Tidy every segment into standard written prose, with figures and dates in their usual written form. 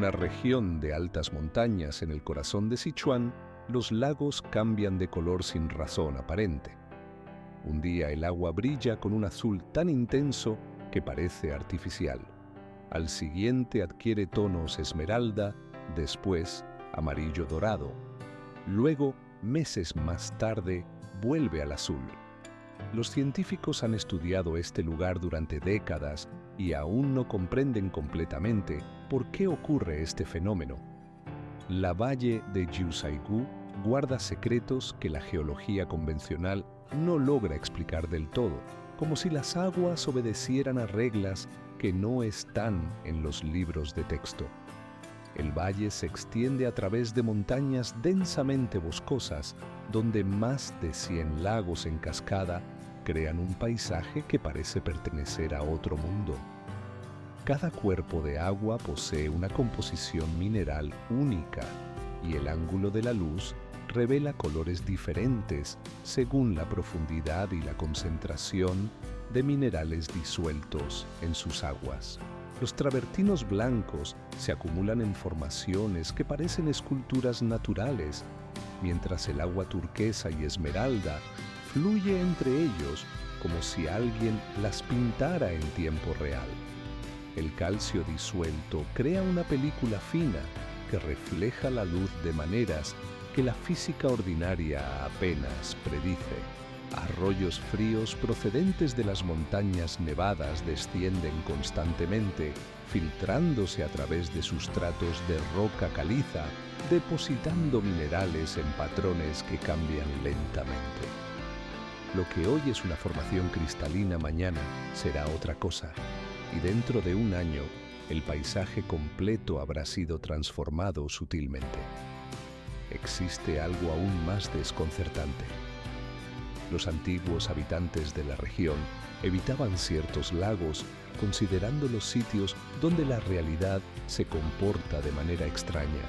una región de altas montañas en el corazón de Sichuan, los lagos cambian de color sin razón aparente. Un día el agua brilla con un azul tan intenso que parece artificial. Al siguiente adquiere tonos esmeralda, después amarillo dorado. Luego, meses más tarde, vuelve al azul. Los científicos han estudiado este lugar durante décadas y aún no comprenden completamente por qué ocurre este fenómeno. La valle de Jiuzhaigou guarda secretos que la geología convencional no logra explicar del todo, como si las aguas obedecieran a reglas que no están en los libros de texto. El valle se extiende a través de montañas densamente boscosas, donde más de 100 lagos en cascada crean un paisaje que parece pertenecer a otro mundo. Cada cuerpo de agua posee una composición mineral única, y el ángulo de la luz revela colores diferentes según la profundidad y la concentración de minerales disueltos en sus aguas. Los travertinos blancos se acumulan en formaciones que parecen esculturas naturales, mientras el agua turquesa y esmeralda fluye entre ellos como si alguien las pintara en tiempo real. El calcio disuelto crea una película fina que refleja la luz de maneras que la física ordinaria apenas predice. Arroyos fríos procedentes de las montañas nevadas descienden constantemente, filtrándose a través de sustratos de roca caliza, depositando minerales en patrones que cambian lentamente. Lo que hoy es una formación cristalina mañana será otra cosa, y dentro de un año el paisaje completo habrá sido transformado sutilmente. Existe algo aún más desconcertante. Los antiguos habitantes de la región evitaban ciertos lagos, considerando los sitios donde la realidad se comporta de manera extraña.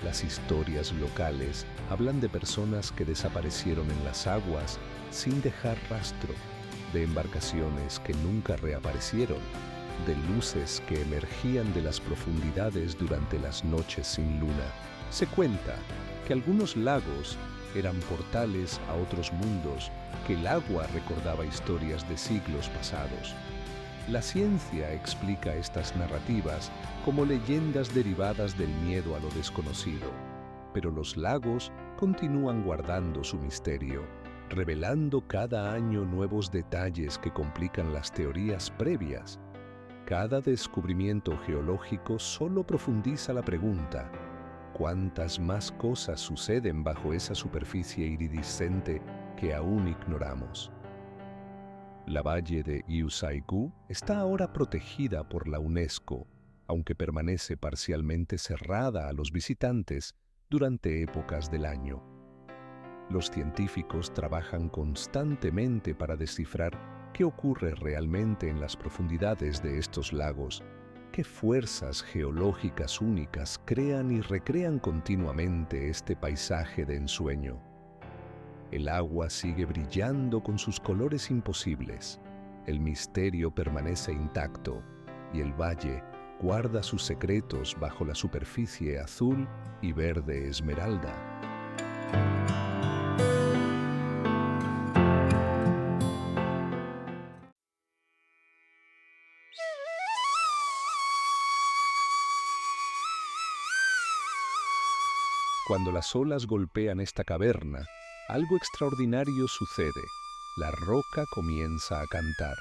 Las historias locales hablan de personas que desaparecieron en las aguas sin dejar rastro, de embarcaciones que nunca reaparecieron, de luces que emergían de las profundidades durante las noches sin luna. Se cuenta que algunos lagos eran portales a otros mundos, que el agua recordaba historias de siglos pasados. La ciencia explica estas narrativas como leyendas derivadas del miedo a lo desconocido, pero los lagos continúan guardando su misterio, revelando cada año nuevos detalles que complican las teorías previas. Cada descubrimiento geológico solo profundiza la pregunta: ¿cuántas más cosas suceden bajo esa superficie iridiscente que aún ignoramos? La valle de Jiuzhaigou está ahora protegida por la UNESCO, aunque permanece parcialmente cerrada a los visitantes durante épocas del año. Los científicos trabajan constantemente para descifrar qué ocurre realmente en las profundidades de estos lagos. ¿Qué fuerzas geológicas únicas crean y recrean continuamente este paisaje de ensueño? El agua sigue brillando con sus colores imposibles, el misterio permanece intacto y el valle guarda sus secretos bajo la superficie azul y verde esmeralda. Cuando las olas golpean esta caverna, algo extraordinario sucede. La roca comienza a cantar.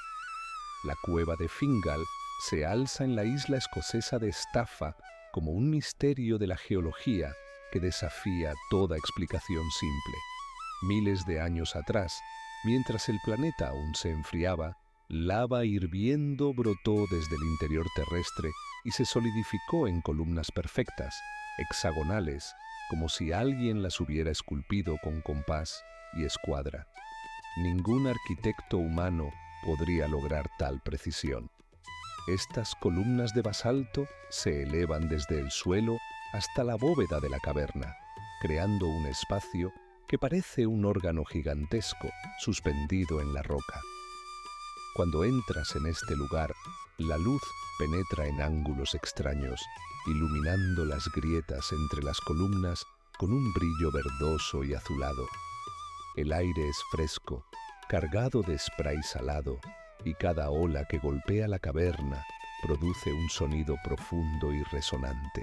La cueva de Fingal se alza en la isla escocesa de Staffa como un misterio de la geología que desafía toda explicación simple. Miles de años atrás, mientras el planeta aún se enfriaba, lava hirviendo brotó desde el interior terrestre y se solidificó en columnas perfectas, hexagonales, como si alguien las hubiera esculpido con compás y escuadra. Ningún arquitecto humano podría lograr tal precisión. Estas columnas de basalto se elevan desde el suelo hasta la bóveda de la caverna, creando un espacio que parece un órgano gigantesco suspendido en la roca. Cuando entras en este lugar, La luz penetra en ángulos extraños, iluminando las grietas entre las columnas con un brillo verdoso y azulado. El aire es fresco, cargado de spray salado, y cada ola que golpea la caverna produce un sonido profundo y resonante.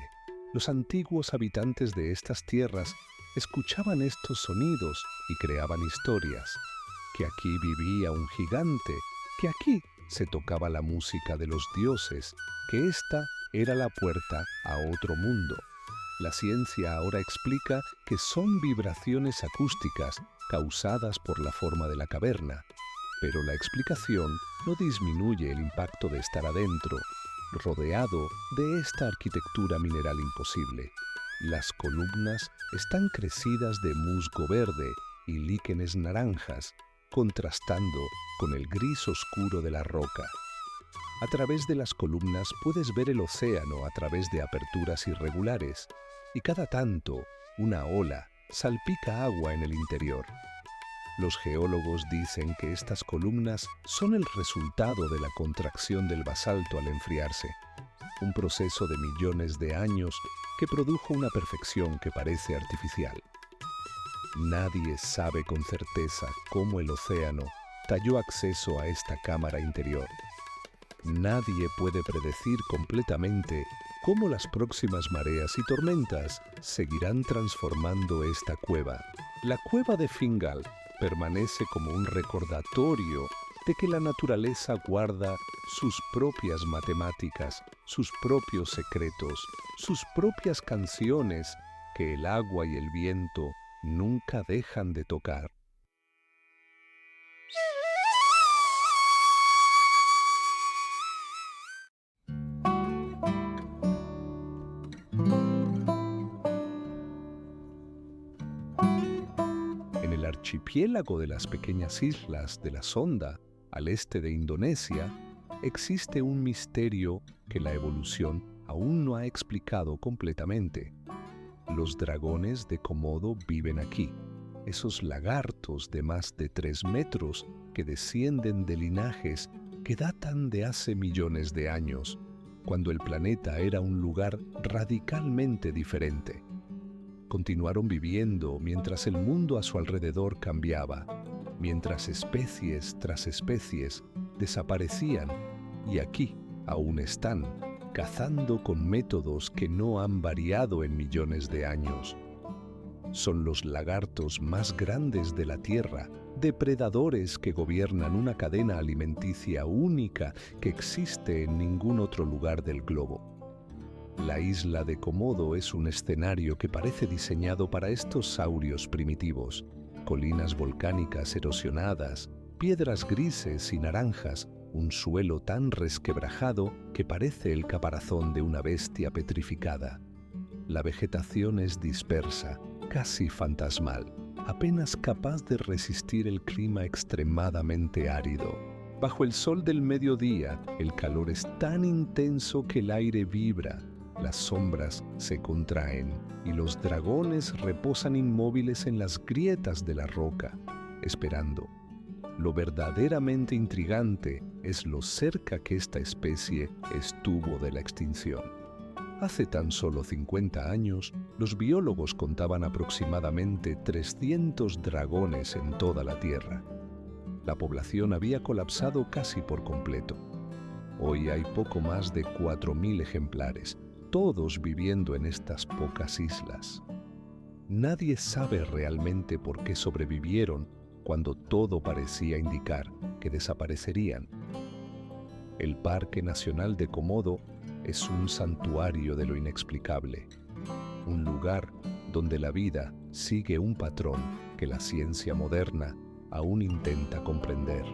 Los antiguos habitantes de estas tierras escuchaban estos sonidos y creaban historias, que aquí vivía un gigante, que aquí se tocaba la música de los dioses, que esta era la puerta a otro mundo. La ciencia ahora explica que son vibraciones acústicas causadas por la forma de la caverna, pero la explicación no disminuye el impacto de estar adentro, rodeado de esta arquitectura mineral imposible. Las columnas están crecidas de musgo verde y líquenes naranjas, contrastando con el gris oscuro de la roca. A través de las columnas puedes ver el océano a través de aperturas irregulares, y cada tanto una ola salpica agua en el interior. Los geólogos dicen que estas columnas son el resultado de la contracción del basalto al enfriarse, un proceso de millones de años que produjo una perfección que parece artificial. Nadie sabe con certeza cómo el océano talló acceso a esta cámara interior. Nadie puede predecir completamente cómo las próximas mareas y tormentas seguirán transformando esta cueva. La cueva de Fingal permanece como un recordatorio de que la naturaleza guarda sus propias matemáticas, sus propios secretos, sus propias canciones que el agua y el viento nunca dejan de tocar. En el archipiélago de las pequeñas islas de la Sonda, al este de Indonesia, existe un misterio que la evolución aún no ha explicado completamente. Los dragones de Komodo viven aquí, esos lagartos de más de 3 metros que descienden de linajes que datan de hace millones de años, cuando el planeta era un lugar radicalmente diferente. Continuaron viviendo mientras el mundo a su alrededor cambiaba, mientras especies tras especies desaparecían, y aquí aún están, cazando con métodos que no han variado en millones de años. Son los lagartos más grandes de la Tierra, depredadores que gobiernan una cadena alimenticia única que existe en ningún otro lugar del globo. La isla de Komodo es un escenario que parece diseñado para estos saurios primitivos. Colinas volcánicas erosionadas, piedras grises y naranjas, un suelo tan resquebrajado que parece el caparazón de una bestia petrificada. La vegetación es dispersa, casi fantasmal, apenas capaz de resistir el clima extremadamente árido. Bajo el sol del mediodía, el calor es tan intenso que el aire vibra, las sombras se contraen y los dragones reposan inmóviles en las grietas de la roca, esperando. Lo verdaderamente intrigante es lo cerca que esta especie estuvo de la extinción. Hace tan solo 50 años, los biólogos contaban aproximadamente 300 dragones en toda la Tierra. La población había colapsado casi por completo. Hoy hay poco más de 4.000 ejemplares, todos viviendo en estas pocas islas. Nadie sabe realmente por qué sobrevivieron cuando todo parecía indicar que desaparecerían. El Parque Nacional de Komodo es un santuario de lo inexplicable, un lugar donde la vida sigue un patrón que la ciencia moderna aún intenta comprender.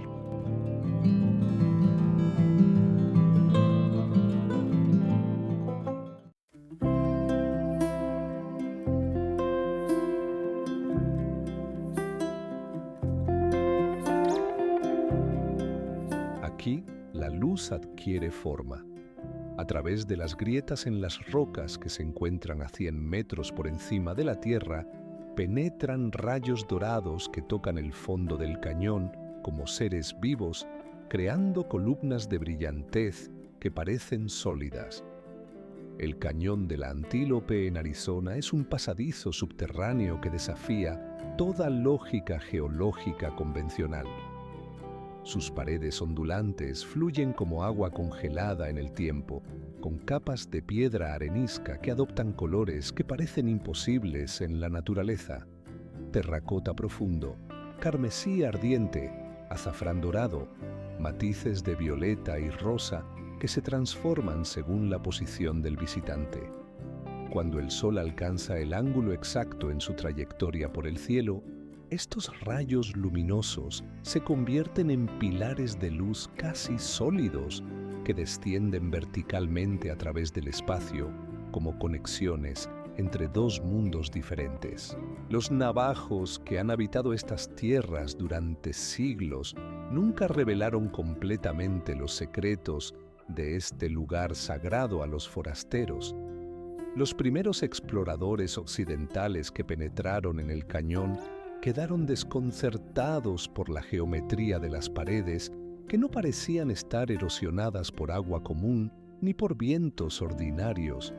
Aquí, la luz adquiere forma. A través de las grietas en las rocas que se encuentran a 100 metros por encima de la Tierra, penetran rayos dorados que tocan el fondo del cañón como seres vivos, creando columnas de brillantez que parecen sólidas. El cañón de la Antílope en Arizona es un pasadizo subterráneo que desafía toda lógica geológica convencional. Sus paredes ondulantes fluyen como agua congelada en el tiempo, con capas de piedra arenisca que adoptan colores que parecen imposibles en la naturaleza. Terracota profundo, carmesí ardiente, azafrán dorado, matices de violeta y rosa que se transforman según la posición del visitante. Cuando el sol alcanza el ángulo exacto en su trayectoria por el cielo, estos rayos luminosos se convierten en pilares de luz casi sólidos que descienden verticalmente a través del espacio como conexiones entre dos mundos diferentes. Los navajos que han habitado estas tierras durante siglos nunca revelaron completamente los secretos de este lugar sagrado a los forasteros. Los primeros exploradores occidentales que penetraron en el cañón quedaron desconcertados por la geometría de las paredes que no parecían estar erosionadas por agua común ni por vientos ordinarios.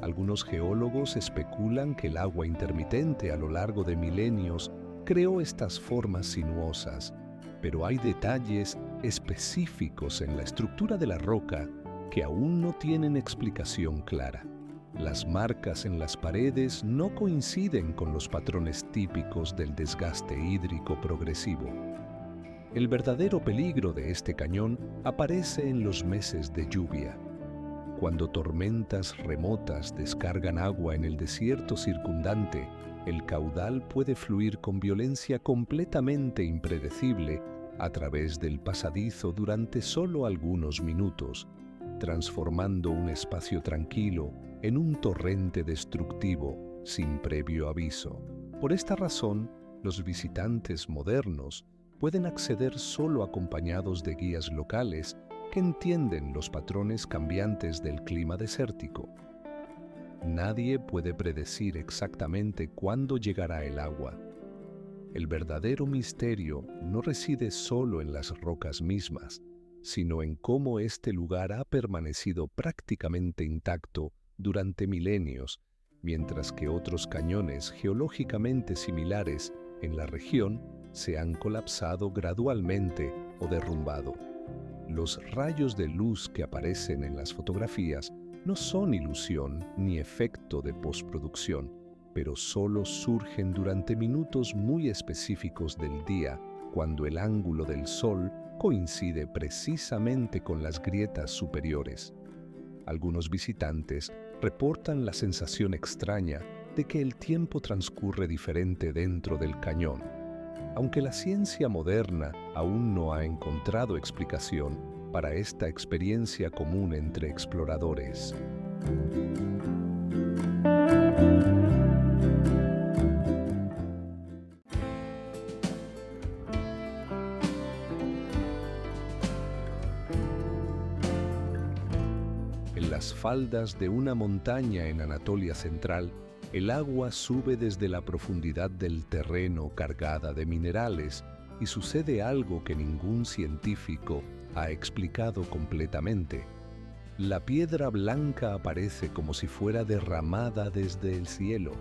Algunos geólogos especulan que el agua intermitente a lo largo de milenios creó estas formas sinuosas, pero hay detalles específicos en la estructura de la roca que aún no tienen explicación clara. Las marcas en las paredes no coinciden con los patrones típicos del desgaste hídrico progresivo. El verdadero peligro de este cañón aparece en los meses de lluvia. Cuando tormentas remotas descargan agua en el desierto circundante, el caudal puede fluir con violencia completamente impredecible a través del pasadizo durante solo algunos minutos, transformando un espacio tranquilo en un torrente destructivo sin previo aviso. Por esta razón, los visitantes modernos pueden acceder solo acompañados de guías locales que entienden los patrones cambiantes del clima desértico. Nadie puede predecir exactamente cuándo llegará el agua. El verdadero misterio no reside solo en las rocas mismas, sino en cómo este lugar ha permanecido prácticamente intacto durante milenios, mientras que otros cañones geológicamente similares en la región se han colapsado gradualmente o derrumbado. Los rayos de luz que aparecen en las fotografías no son ilusión ni efecto de postproducción, pero solo surgen durante minutos muy específicos del día, cuando el ángulo del sol coincide precisamente con las grietas superiores. Algunos visitantes reportan la sensación extraña de que el tiempo transcurre diferente dentro del cañón. Aunque la ciencia moderna aún no ha encontrado explicación para esta experiencia común entre exploradores. En las faldas de una montaña en Anatolia Central, el agua sube desde la profundidad del terreno cargada de minerales y sucede algo que ningún científico ha explicado completamente. La piedra blanca aparece como si fuera derramada desde el cielo.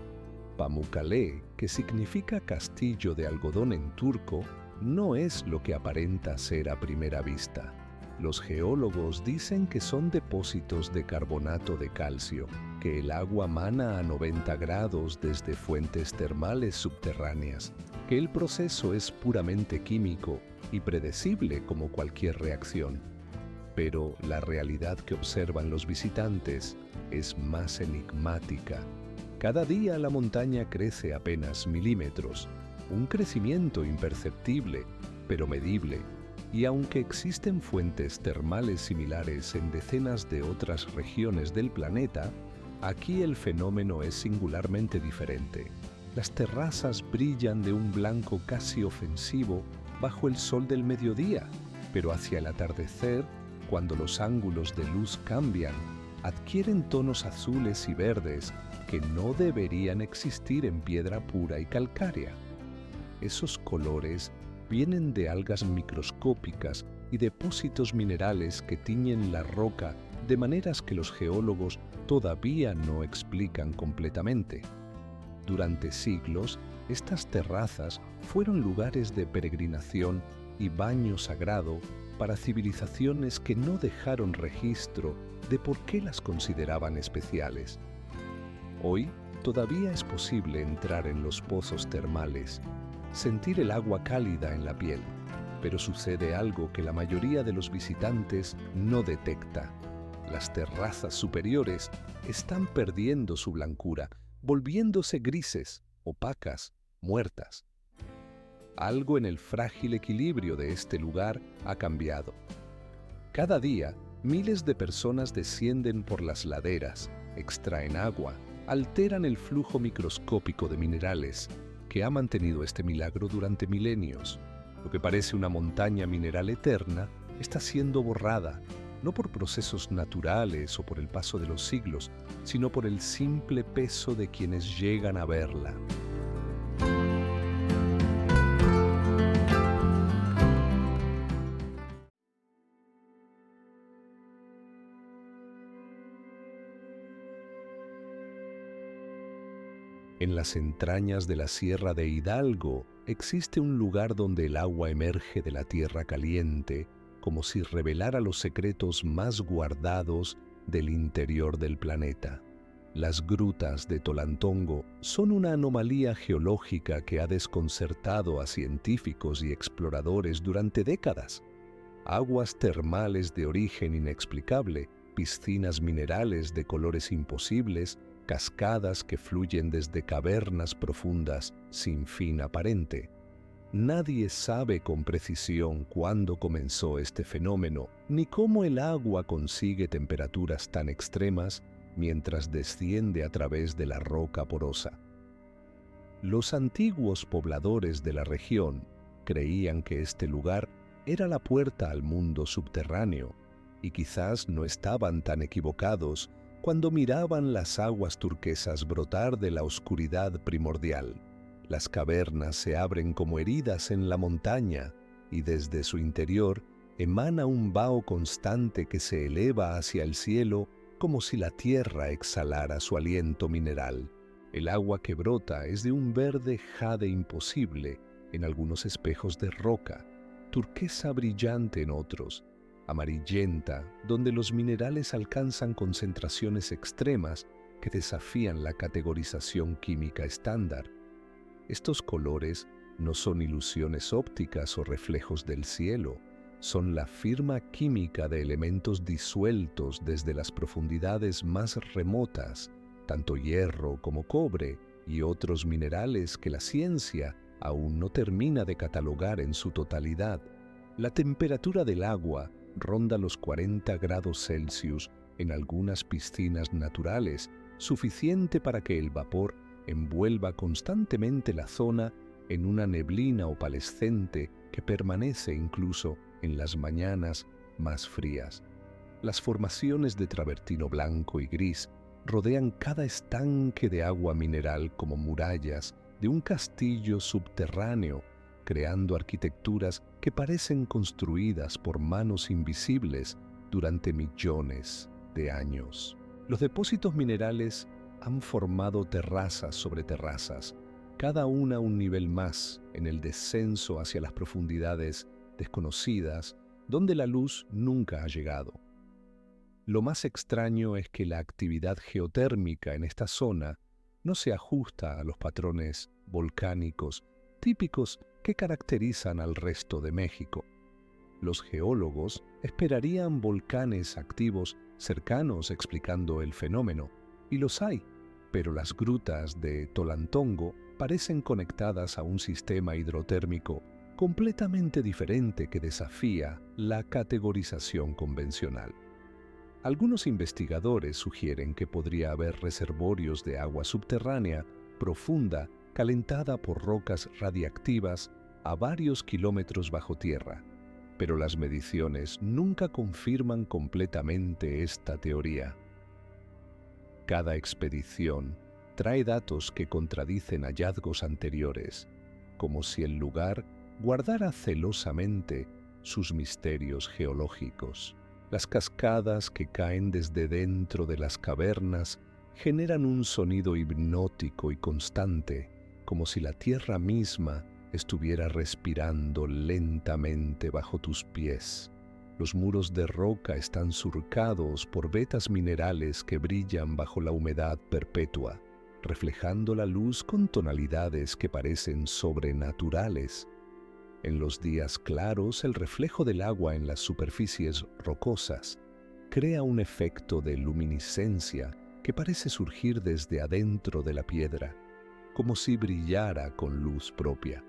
Pamukkale, que significa castillo de algodón en turco, no es lo que aparenta ser a primera vista. Los geólogos dicen que son depósitos de carbonato de calcio, que el agua mana a 90 grados desde fuentes termales subterráneas, que el proceso es puramente químico y predecible como cualquier reacción. Pero la realidad que observan los visitantes es más enigmática. Cada día la montaña crece apenas milímetros, un crecimiento imperceptible, pero medible. Y aunque existen fuentes termales similares en decenas de otras regiones del planeta, aquí el fenómeno es singularmente diferente. Las terrazas brillan de un blanco casi ofensivo bajo el sol del mediodía, pero hacia el atardecer, cuando los ángulos de luz cambian, adquieren tonos azules y verdes que no deberían existir en piedra pura y calcárea. Esos colores vienen de algas microscópicas y depósitos minerales que tiñen la roca de maneras que los geólogos todavía no explican completamente. Durante siglos, estas terrazas fueron lugares de peregrinación y baño sagrado para civilizaciones que no dejaron registro de por qué las consideraban especiales. Hoy todavía es posible entrar en los pozos termales, sentir el agua cálida en la piel, pero sucede algo que la mayoría de los visitantes no detecta. Las terrazas superiores están perdiendo su blancura, volviéndose grises, opacas, muertas. Algo en el frágil equilibrio de este lugar ha cambiado. Cada día, miles de personas descienden por las laderas, extraen agua, alteran el flujo microscópico de minerales que ha mantenido este milagro durante milenios. Lo que parece una montaña mineral eterna está siendo borrada, no por procesos naturales o por el paso de los siglos, sino por el simple peso de quienes llegan a verla. En las entrañas de la Sierra de Hidalgo existe un lugar donde el agua emerge de la tierra caliente, como si revelara los secretos más guardados del interior del planeta. Las grutas de Tolantongo son una anomalía geológica que ha desconcertado a científicos y exploradores durante décadas. Aguas termales de origen inexplicable, piscinas minerales de colores imposibles, cascadas que fluyen desde cavernas profundas sin fin aparente. Nadie sabe con precisión cuándo comenzó este fenómeno, ni cómo el agua consigue temperaturas tan extremas mientras desciende a través de la roca porosa. Los antiguos pobladores de la región creían que este lugar era la puerta al mundo subterráneo, y quizás no estaban tan equivocados cuando miraban las aguas turquesas brotar de la oscuridad primordial. Las cavernas se abren como heridas en la montaña y desde su interior emana un vaho constante que se eleva hacia el cielo como si la tierra exhalara su aliento mineral. El agua que brota es de un verde jade imposible en algunos espejos de roca, turquesa brillante en otros, amarillenta, donde los minerales alcanzan concentraciones extremas que desafían la categorización química estándar. Estos colores no son ilusiones ópticas o reflejos del cielo, son la firma química de elementos disueltos desde las profundidades más remotas, tanto hierro como cobre y otros minerales que la ciencia aún no termina de catalogar en su totalidad. La temperatura del agua ronda los 40 grados Celsius en algunas piscinas naturales, suficiente para que el vapor envuelva constantemente la zona en una neblina opalescente que permanece incluso en las mañanas más frías. Las formaciones de travertino blanco y gris rodean cada estanque de agua mineral como murallas de un castillo subterráneo, creando arquitecturas que parecen construidas por manos invisibles durante millones de años. Los depósitos minerales han formado terrazas sobre terrazas, cada una un nivel más en el descenso hacia las profundidades desconocidas donde la luz nunca ha llegado. Lo más extraño es que la actividad geotérmica en esta zona no se ajusta a los patrones volcánicos típicos que caracterizan al resto de México. Los geólogos esperarían volcanes activos cercanos explicando el fenómeno, y los hay, pero las grutas de Tolantongo parecen conectadas a un sistema hidrotérmico completamente diferente que desafía la categorización convencional. Algunos investigadores sugieren que podría haber reservorios de agua subterránea profunda calentada por rocas radiactivas a varios kilómetros bajo tierra, pero las mediciones nunca confirman completamente esta teoría. Cada expedición trae datos que contradicen hallazgos anteriores, como si el lugar guardara celosamente sus misterios geológicos. Las cascadas que caen desde dentro de las cavernas generan un sonido hipnótico y constante, como si la tierra misma estuviera respirando lentamente bajo tus pies. Los muros de roca están surcados por vetas minerales que brillan bajo la humedad perpetua, reflejando la luz con tonalidades que parecen sobrenaturales. En los días claros, el reflejo del agua en las superficies rocosas crea un efecto de luminiscencia que parece surgir desde adentro de la piedra, como si brillara con luz propia.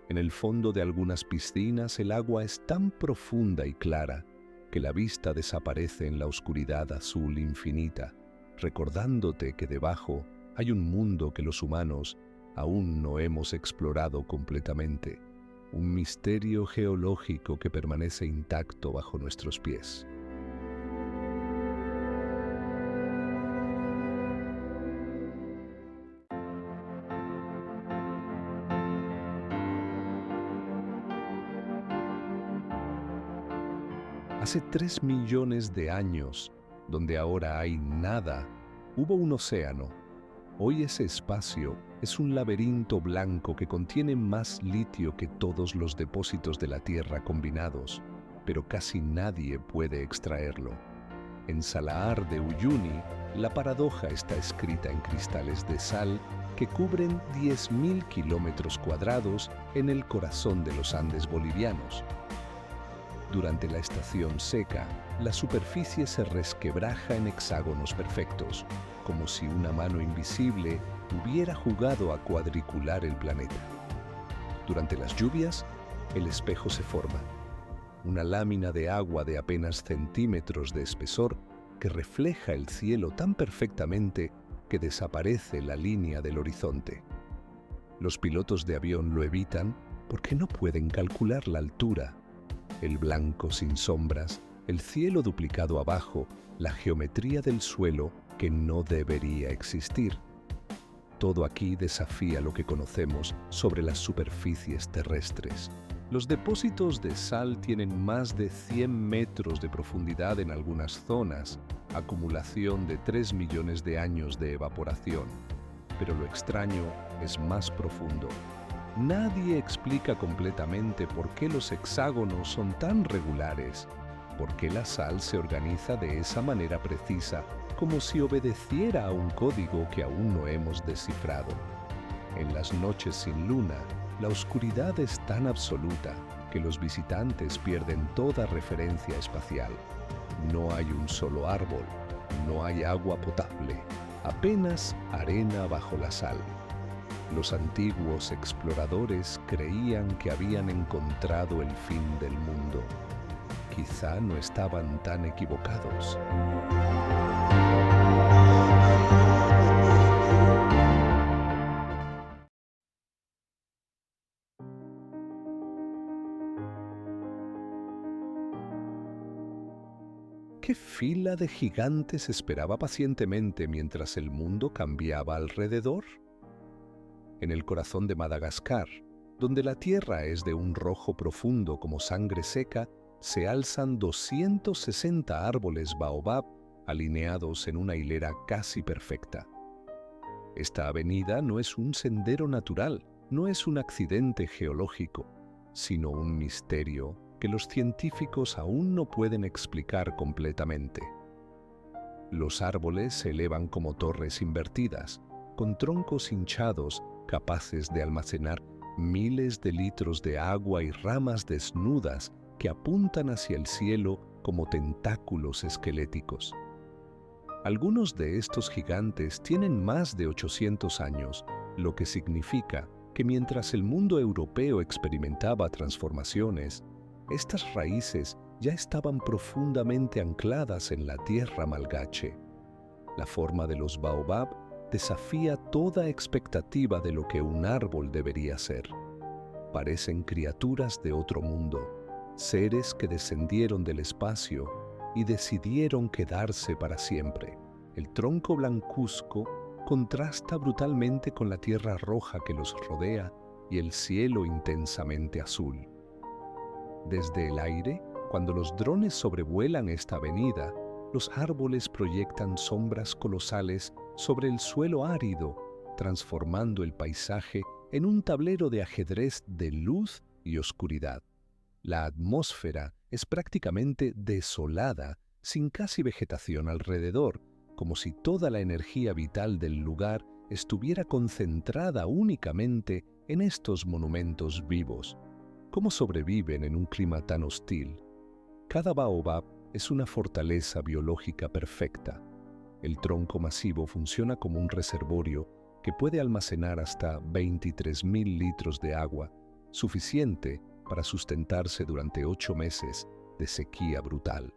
En el fondo de algunas piscinas el agua es tan profunda y clara que la vista desaparece en la oscuridad azul infinita, recordándote que debajo hay un mundo que los humanos aún no hemos explorado completamente, un misterio geológico que permanece intacto bajo nuestros pies. Hace 3 millones de años, donde ahora hay nada, hubo un océano. Hoy ese espacio es un laberinto blanco que contiene más litio que todos los depósitos de la Tierra combinados, pero casi nadie puede extraerlo. En Salar de Uyuni, la paradoja está escrita en cristales de sal que cubren 10.000 kilómetros cuadrados en el corazón de los Andes bolivianos. Durante la estación seca, la superficie se resquebraja en hexágonos perfectos, como si una mano invisible hubiera jugado a cuadricular el planeta. Durante las lluvias, el espejo se forma, una lámina de agua de apenas centímetros de espesor que refleja el cielo tan perfectamente que desaparece la línea del horizonte. Los pilotos de avión lo evitan porque no pueden calcular la altura. El blanco sin sombras, el cielo duplicado abajo, la geometría del suelo que no debería existir. Todo aquí desafía lo que conocemos sobre las superficies terrestres. Los depósitos de sal tienen más de 100 metros de profundidad en algunas zonas, acumulación de 3 millones de años de evaporación. Pero lo extraño es más profundo. Nadie explica completamente por qué los hexágonos son tan regulares, por qué la sal se organiza de esa manera precisa, como si obedeciera a un código que aún no hemos descifrado. En las noches sin luna, la oscuridad es tan absoluta que los visitantes pierden toda referencia espacial. No hay un solo árbol, no hay agua potable, apenas arena bajo la sal. Los antiguos exploradores creían que habían encontrado el fin del mundo. Quizá no estaban tan equivocados. ¿Qué fila de gigantes esperaba pacientemente mientras el mundo cambiaba alrededor? En el corazón de Madagascar, donde la tierra es de un rojo profundo como sangre seca, se alzan 260 árboles baobab alineados en una hilera casi perfecta. Esta avenida no es un sendero natural, no es un accidente geológico, sino un misterio que los científicos aún no pueden explicar completamente. Los árboles se elevan como torres invertidas, con troncos hinchados capaces de almacenar miles de litros de agua y ramas desnudas que apuntan hacia el cielo como tentáculos esqueléticos. Algunos de estos gigantes tienen más de 800 años, lo que significa que mientras el mundo europeo experimentaba transformaciones, estas raíces ya estaban profundamente ancladas en la tierra malgache. La forma de los baobab desafía toda expectativa de lo que un árbol debería ser. Parecen criaturas de otro mundo, seres que descendieron del espacio y decidieron quedarse para siempre. El tronco blancuzco contrasta brutalmente con la tierra roja que los rodea y el cielo intensamente azul. Desde el aire, cuando los drones sobrevuelan esta avenida, los árboles proyectan sombras colosales sobre el suelo árido, transformando el paisaje en un tablero de ajedrez de luz y oscuridad. La atmósfera es prácticamente desolada, sin casi vegetación alrededor, como si toda la energía vital del lugar estuviera concentrada únicamente en estos monumentos vivos. ¿Cómo sobreviven en un clima tan hostil? Cada baobab es una fortaleza biológica perfecta. El tronco masivo funciona como un reservorio que puede almacenar hasta 23.000 litros de agua, suficiente para sustentarse durante 8 meses de sequía brutal.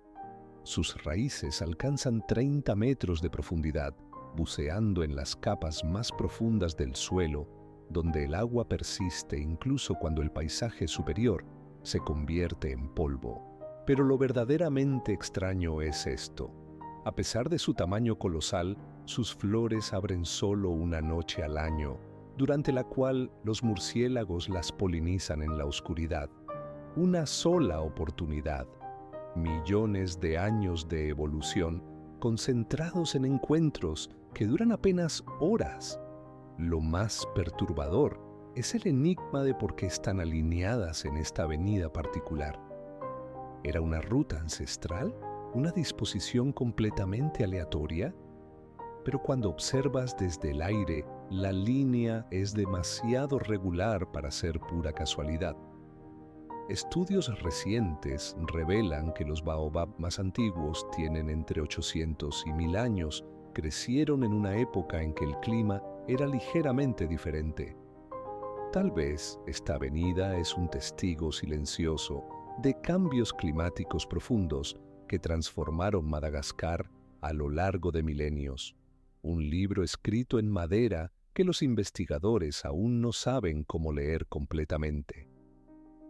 Sus raíces alcanzan 30 metros de profundidad, buceando en las capas más profundas del suelo, donde el agua persiste incluso cuando el paisaje superior se convierte en polvo. Pero lo verdaderamente extraño es esto. A pesar de su tamaño colosal, sus flores abren solo una noche al año, durante la cual los murciélagos las polinizan en la oscuridad. Una sola oportunidad. Millones de años de evolución concentrados en encuentros que duran apenas horas. Lo más perturbador es el enigma de por qué están alineadas en esta avenida particular. ¿Era una ruta ancestral? ¿Una disposición completamente aleatoria? Pero cuando observas desde el aire, la línea es demasiado regular para ser pura casualidad. Estudios recientes revelan que los baobab más antiguos tienen entre 800 y 1000 años, crecieron en una época en que el clima era ligeramente diferente. Tal vez esta avenida es un testigo silencioso de cambios climáticos profundos que transformaron Madagascar a lo largo de milenios. Un libro escrito en madera que los investigadores aún no saben cómo leer completamente.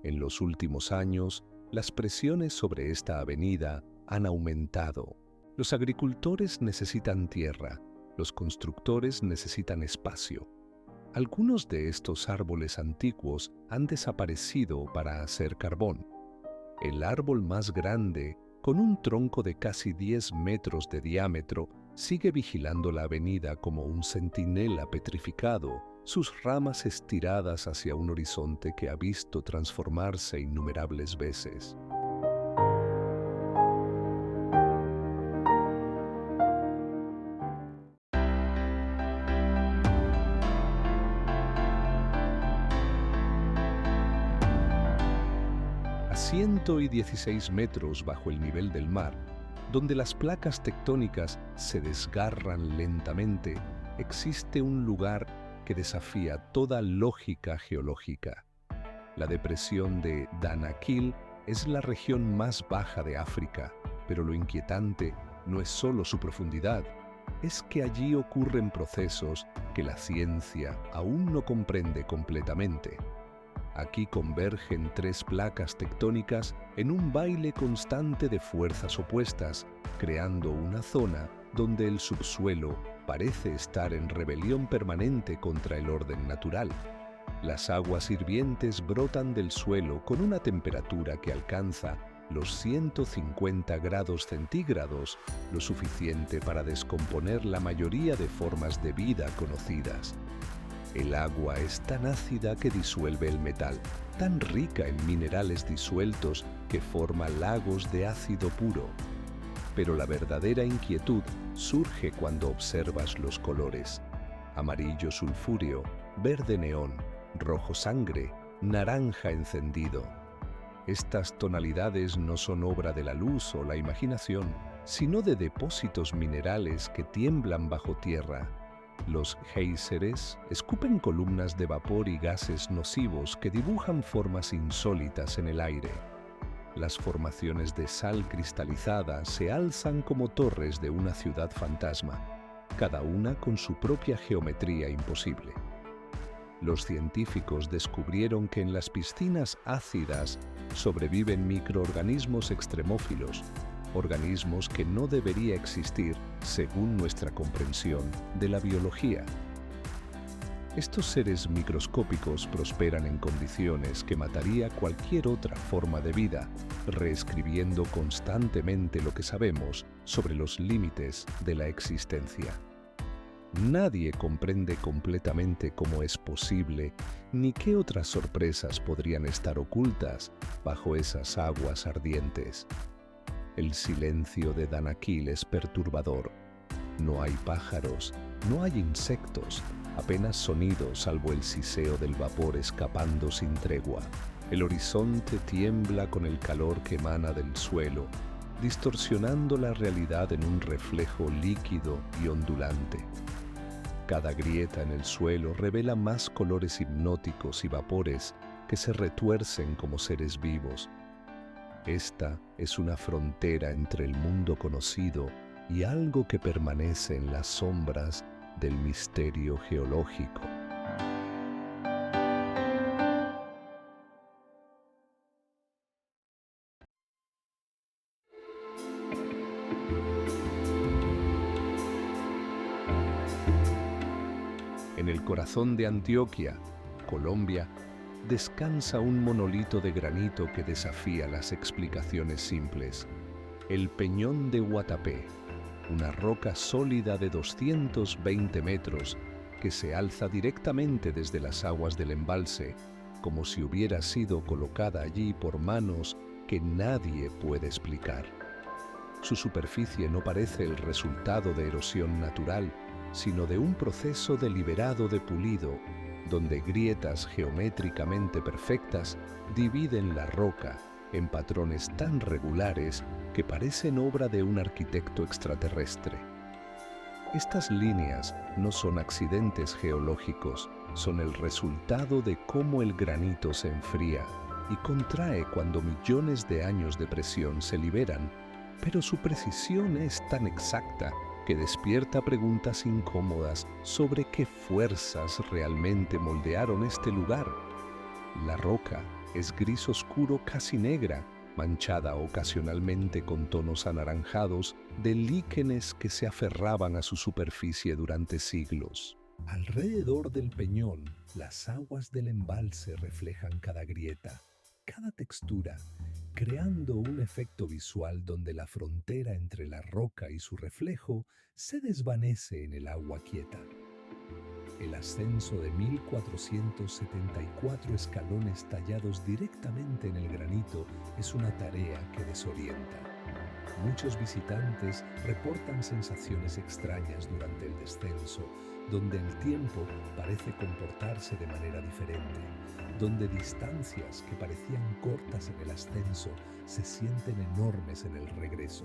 En los últimos años, las presiones sobre esta avenida han aumentado. Los agricultores necesitan tierra, los constructores necesitan espacio. Algunos de estos árboles antiguos han desaparecido para hacer carbón. El árbol más grande, con un tronco de casi 10 metros de diámetro, sigue vigilando la avenida como un centinela petrificado, sus ramas estiradas hacia un horizonte que ha visto transformarse innumerables veces. A 116 metros bajo el nivel del mar, donde las placas tectónicas se desgarran lentamente, existe un lugar que desafía toda lógica geológica. La depresión de Danakil es la región más baja de África, pero lo inquietante no es solo su profundidad, es que allí ocurren procesos que la ciencia aún no comprende completamente. Aquí convergen 3 placas tectónicas en un baile constante de fuerzas opuestas, creando una zona donde el subsuelo parece estar en rebelión permanente contra el orden natural. Las aguas hirvientes brotan del suelo con una temperatura que alcanza los 150 grados centígrados, lo suficiente para descomponer la mayoría de formas de vida conocidas. El agua es tan ácida que disuelve el metal, tan rica en minerales disueltos que forma lagos de ácido puro. Pero la verdadera inquietud surge cuando observas los colores: amarillo sulfúreo, verde neón, rojo sangre, naranja encendido. Estas tonalidades no son obra de la luz o la imaginación, sino de depósitos minerales que tiemblan bajo tierra. Los géiseres escupen columnas de vapor y gases nocivos que dibujan formas insólitas en el aire. Las formaciones de sal cristalizada se alzan como torres de una ciudad fantasma, cada una con su propia geometría imposible. Los científicos descubrieron que en las piscinas ácidas sobreviven microorganismos extremófilos, organismos que no debería existir según nuestra comprensión de la biología. Estos seres microscópicos prosperan en condiciones que mataría cualquier otra forma de vida, reescribiendo constantemente lo que sabemos sobre los límites de la existencia. Nadie comprende completamente cómo es posible, ni qué otras sorpresas podrían estar ocultas bajo esas aguas ardientes. El silencio de Danakil es perturbador. No hay pájaros, no hay insectos, apenas sonidos salvo el siseo del vapor escapando sin tregua. El horizonte tiembla con el calor que emana del suelo, distorsionando la realidad en un reflejo líquido y ondulante. Cada grieta en el suelo revela más colores hipnóticos y vapores que se retuercen como seres vivos. Esta es una frontera entre el mundo conocido y algo que permanece en las sombras del misterio geológico. En el corazón de Antioquia, Colombia, descansa un monolito de granito que desafía las explicaciones simples. El Peñón de Guatapé, una roca sólida de 220 metros que se alza directamente desde las aguas del embalse, como si hubiera sido colocada allí por manos que nadie puede explicar. Su superficie no parece el resultado de erosión natural, sino de un proceso deliberado de pulido, donde grietas geométricamente perfectas dividen la roca en patrones tan regulares que parecen obra de un arquitecto extraterrestre. Estas líneas no son accidentes geológicos, son el resultado de cómo el granito se enfría y contrae cuando millones de años de presión se liberan, pero su precisión es tan exacta que despierta preguntas incómodas sobre qué fuerzas realmente moldearon este lugar. La roca es gris oscuro casi negra, manchada ocasionalmente con tonos anaranjados de líquenes que se aferraban a su superficie durante siglos. Alrededor del peñón, las aguas del embalse reflejan cada grieta, cada textura, creando un efecto visual donde la frontera entre la roca y su reflejo se desvanece en el agua quieta. El ascenso de 1474 escalones tallados directamente en el granito es una tarea que desorienta. Muchos visitantes reportan sensaciones extrañas durante el descenso, donde el tiempo parece comportarse de manera diferente, donde distancias que parecían cortas en el ascenso se sienten enormes en el regreso.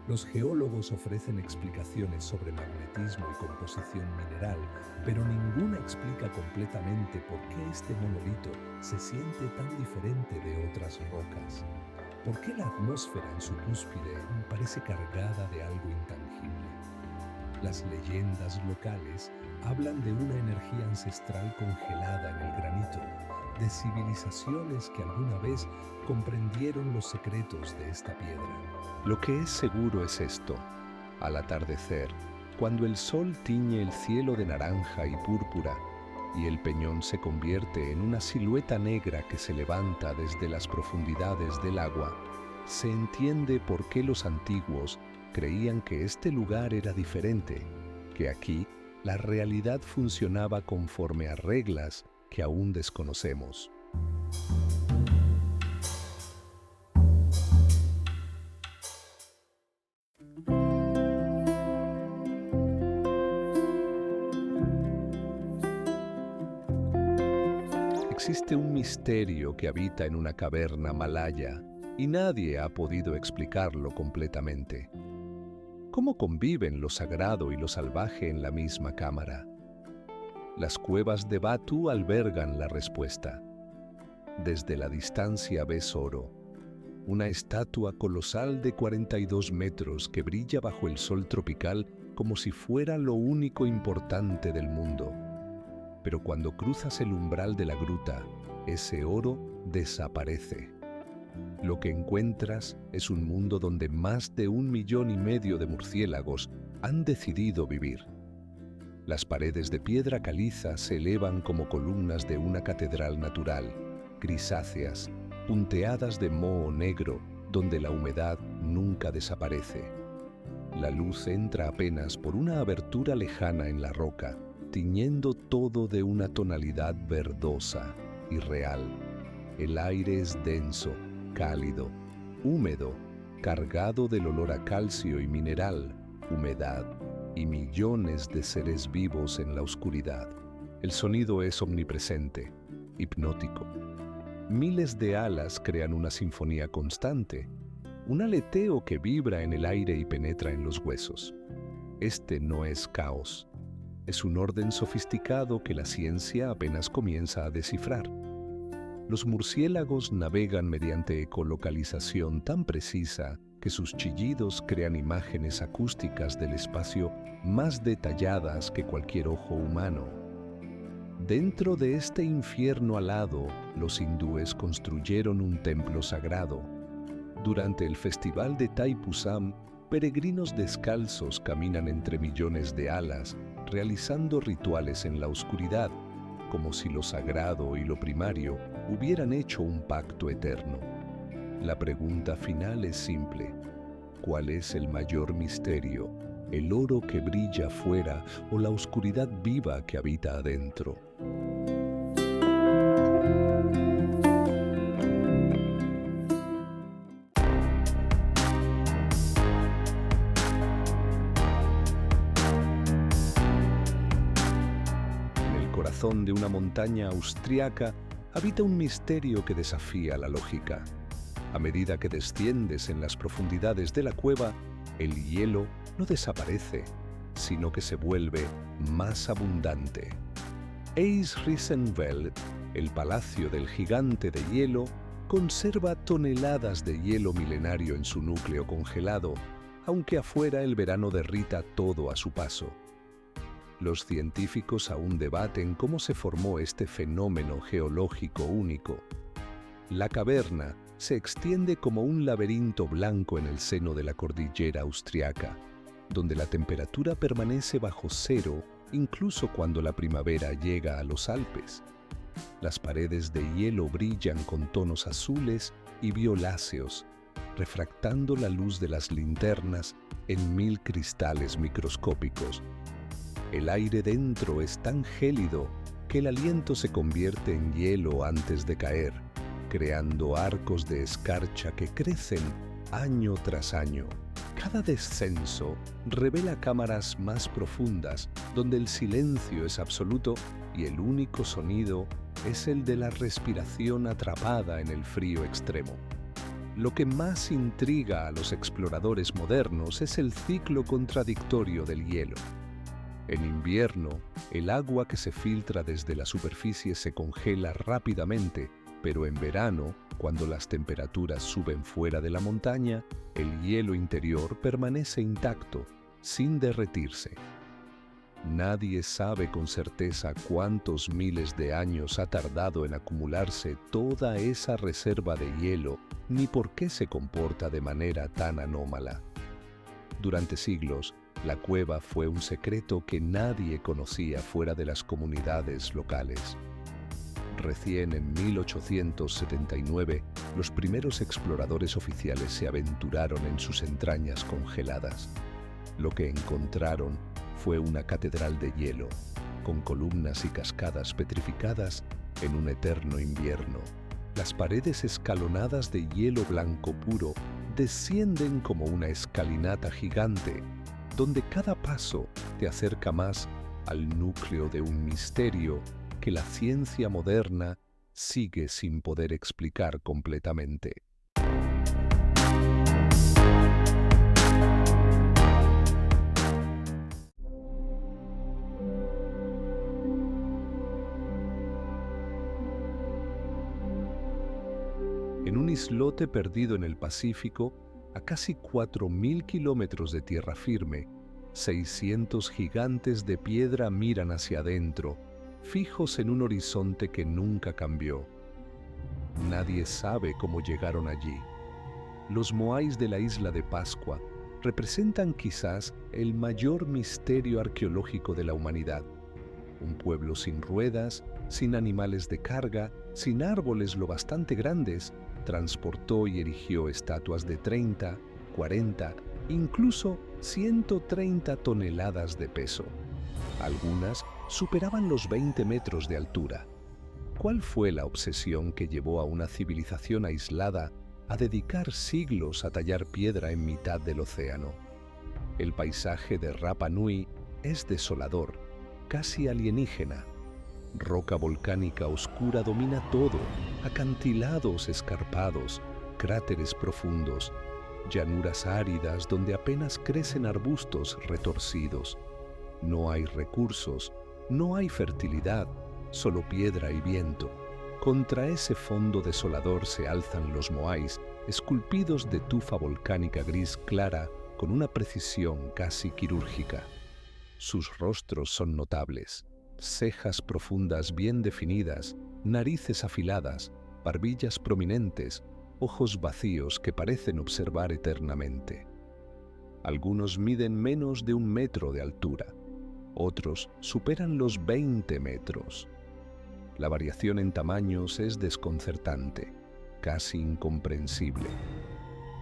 Los geólogos ofrecen explicaciones sobre magnetismo y composición mineral, pero ninguna explica completamente por qué este monolito se siente tan diferente de otras rocas. ¿Por qué la atmósfera en su cúspide parece cargada de algo intangible? Las leyendas locales hablan de una energía ancestral congelada en el granito, de civilizaciones que alguna vez comprendieron los secretos de esta piedra. Lo que es seguro es esto: al atardecer, cuando el sol tiñe el cielo de naranja y púrpura, y el peñón se convierte en una silueta negra que se levanta desde las profundidades del agua, se entiende por qué los antiguos creían que este lugar era diferente, que aquí la realidad funcionaba conforme a reglas que aún desconocemos. Existe un misterio que habita en una caverna malaya y nadie ha podido explicarlo completamente. ¿Cómo conviven lo sagrado y lo salvaje en la misma cámara? Las cuevas de Batu albergan la respuesta. Desde la distancia ves oro, una estatua colosal de 42 metros que brilla bajo el sol tropical como si fuera lo único importante del mundo. Pero cuando cruzas el umbral de la gruta, ese oro desaparece. Lo que encuentras es un mundo donde más de 1,5 millones de murciélagos han decidido vivir. Las paredes de piedra caliza se elevan como columnas de una catedral natural, grisáceas, punteadas de moho negro, donde la humedad nunca desaparece. La luz entra apenas por una abertura lejana en la roca, tiñendo todo de una tonalidad verdosa y real. El aire es denso, cálido, húmedo, cargado del olor a calcio y mineral, humedad y millones de seres vivos en la oscuridad. El sonido es omnipresente, hipnótico. Miles de alas crean una sinfonía constante, un aleteo que vibra en el aire y penetra en los huesos. Este no es caos, es un orden sofisticado que la ciencia apenas comienza a descifrar. Los murciélagos navegan mediante ecolocalización tan precisa que sus chillidos crean imágenes acústicas del espacio más detalladas que cualquier ojo humano. Dentro de este infierno alado, los hindúes construyeron un templo sagrado. Durante el festival de Thaipusam, peregrinos descalzos caminan entre millones de alas, realizando rituales en la oscuridad, como si lo sagrado y lo primario hubieran hecho un pacto eterno. La pregunta final es simple: ¿cuál es el mayor misterio? ¿El oro que brilla afuera o la oscuridad viva que habita adentro? En el corazón de una montaña austriaca habita un misterio que desafía la lógica. A medida que desciendes en las profundidades de la cueva, el hielo no desaparece, sino que se vuelve más abundante. Eisriesenfeld, el palacio del gigante de hielo, conserva toneladas de hielo milenario en su núcleo congelado, aunque afuera el verano derrita todo a su paso. Los científicos aún debaten cómo se formó este fenómeno geológico único. La caverna se extiende como un laberinto blanco en el seno de la cordillera austriaca, donde la temperatura permanece bajo cero incluso cuando la primavera llega a los Alpes. Las paredes de hielo brillan con tonos azules y violáceos, refractando la luz de las linternas en 1000 cristales microscópicos. El aire dentro es tan gélido que el aliento se convierte en hielo antes de caer, creando arcos de escarcha que crecen año tras año. Cada descenso revela cámaras más profundas, donde el silencio es absoluto y el único sonido es el de la respiración atrapada en el frío extremo. Lo que más intriga a los exploradores modernos es el ciclo contradictorio del hielo. En invierno, el agua que se filtra desde la superficie se congela rápidamente, pero en verano, cuando las temperaturas suben fuera de la montaña, el hielo interior permanece intacto, sin derretirse. Nadie sabe con certeza cuántos miles de años ha tardado en acumularse toda esa reserva de hielo, ni por qué se comporta de manera tan anómala. Durante siglos, la cueva fue un secreto que nadie conocía fuera de las comunidades locales. Recién en 1879, los primeros exploradores oficiales se aventuraron en sus entrañas congeladas. Lo que encontraron fue una catedral de hielo, con columnas y cascadas petrificadas en un eterno invierno. Las paredes escalonadas de hielo blanco puro descienden como una escalinata gigante, donde cada paso te acerca más al núcleo de un misterio que la ciencia moderna sigue sin poder explicar completamente. En un islote perdido en el Pacífico, a casi 4.000 kilómetros de tierra firme, 600 gigantes de piedra miran hacia adentro, fijos en un horizonte que nunca cambió. Nadie sabe cómo llegaron allí. Los moais de la isla de Pascua, representan quizás el mayor misterio arqueológico de la humanidad. Un pueblo sin ruedas, sin animales de carga, sin árboles lo bastante grandes, transportó y erigió estatuas de 30, 40, incluso 130 toneladas de peso. Algunas superaban los 20 metros de altura. ¿Cuál fue la obsesión que llevó a una civilización aislada a dedicar siglos a tallar piedra en mitad del océano? El paisaje de Rapa Nui es desolador, casi alienígena. Roca volcánica oscura domina todo, acantilados escarpados, cráteres profundos, llanuras áridas donde apenas crecen arbustos retorcidos. No hay recursos, no hay fertilidad, solo piedra y viento. Contra ese fondo desolador se alzan los moais, esculpidos de tufa volcánica gris clara con una precisión casi quirúrgica. Sus rostros son notables, cejas profundas bien definidas, narices afiladas, barbillas prominentes, ojos vacíos que parecen observar eternamente. Algunos miden menos de 1 metro de altura, otros superan los 20 metros. La variación en tamaños es desconcertante, casi incomprensible.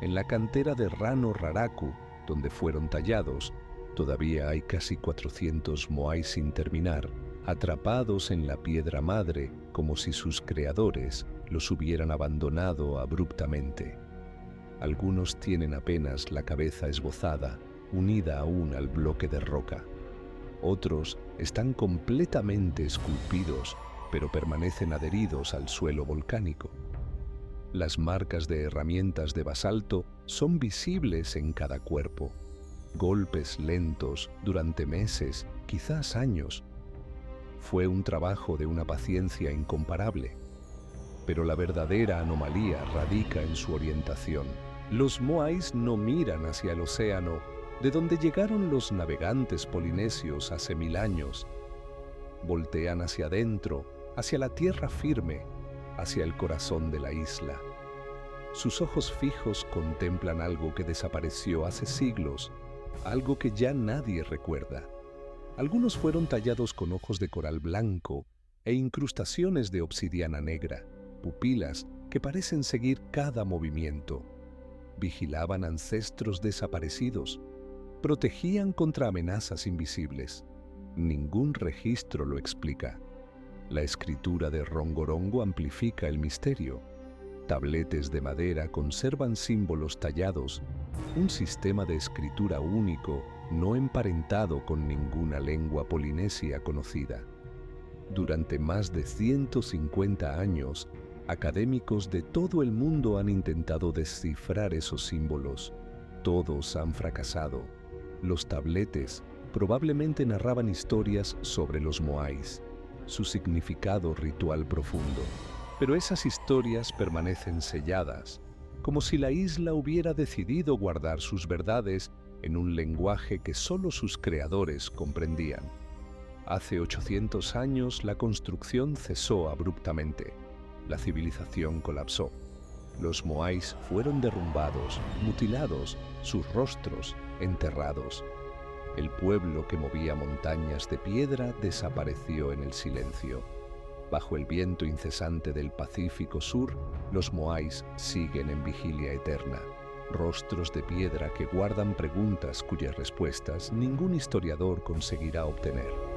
En la cantera de Rano Raraku, donde fueron tallados, todavía hay casi 400 moais sin terminar, atrapados en la piedra madre como si sus creadores los hubieran abandonado abruptamente. Algunos tienen apenas la cabeza esbozada, unida aún al bloque de roca. Otros están completamente esculpidos, pero permanecen adheridos al suelo volcánico. Las marcas de herramientas de basalto son visibles en cada cuerpo. Golpes lentos durante meses, quizás años. Fue un trabajo de una paciencia incomparable. Pero la verdadera anomalía radica en su orientación. Los moais no miran hacia el océano, de donde llegaron los navegantes polinesios hace 1000 años. Voltean hacia adentro, hacia la tierra firme, hacia el corazón de la isla. Sus ojos fijos contemplan algo que desapareció hace siglos, algo que ya nadie recuerda. Algunos fueron tallados con ojos de coral blanco e incrustaciones de obsidiana negra, pupilas que parecen seguir cada movimiento. Vigilaban ancestros desaparecidos, protegían contra amenazas invisibles. Ningún registro lo explica. La escritura de Rongorongo amplifica el misterio. Tabletes de madera conservan símbolos tallados, un sistema de escritura único, no emparentado con ninguna lengua polinesia conocida. Durante más de 150 años, académicos de todo el mundo han intentado descifrar esos símbolos. Todos han fracasado. Los tabletes probablemente narraban historias sobre los moais, su significado ritual profundo. Pero esas historias permanecen selladas, como si la isla hubiera decidido guardar sus verdades en un lenguaje que solo sus creadores comprendían. Hace 800 años la construcción cesó abruptamente. La civilización colapsó. Los moais fueron derrumbados, mutilados, sus rostros enterrados. El pueblo que movía montañas de piedra desapareció en el silencio. Bajo el viento incesante del Pacífico Sur, los moais siguen en vigilia eterna. Rostros de piedra que guardan preguntas cuyas respuestas ningún historiador conseguirá obtener.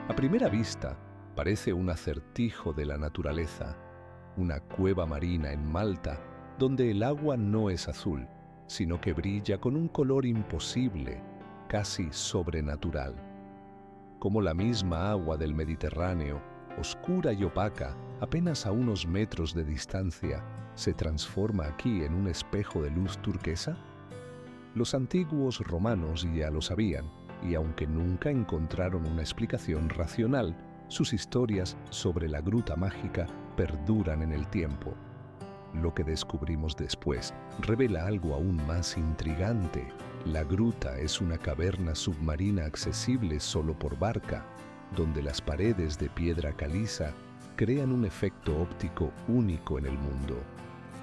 A primera vista, parece un acertijo de la naturaleza, una cueva marina en Malta, donde el agua no es azul, sino que brilla con un color imposible, casi sobrenatural. Como la misma agua del Mediterráneo, oscura y opaca, apenas a unos metros de distancia, se transforma aquí en un espejo de luz turquesa. Los antiguos romanos ya lo sabían, y aunque nunca encontraron una explicación racional, sus historias sobre la gruta mágica perduran en el tiempo. Lo que descubrimos después revela algo aún más intrigante. La gruta es una caverna submarina accesible solo por barca, donde las paredes de piedra caliza crean un efecto óptico único en el mundo.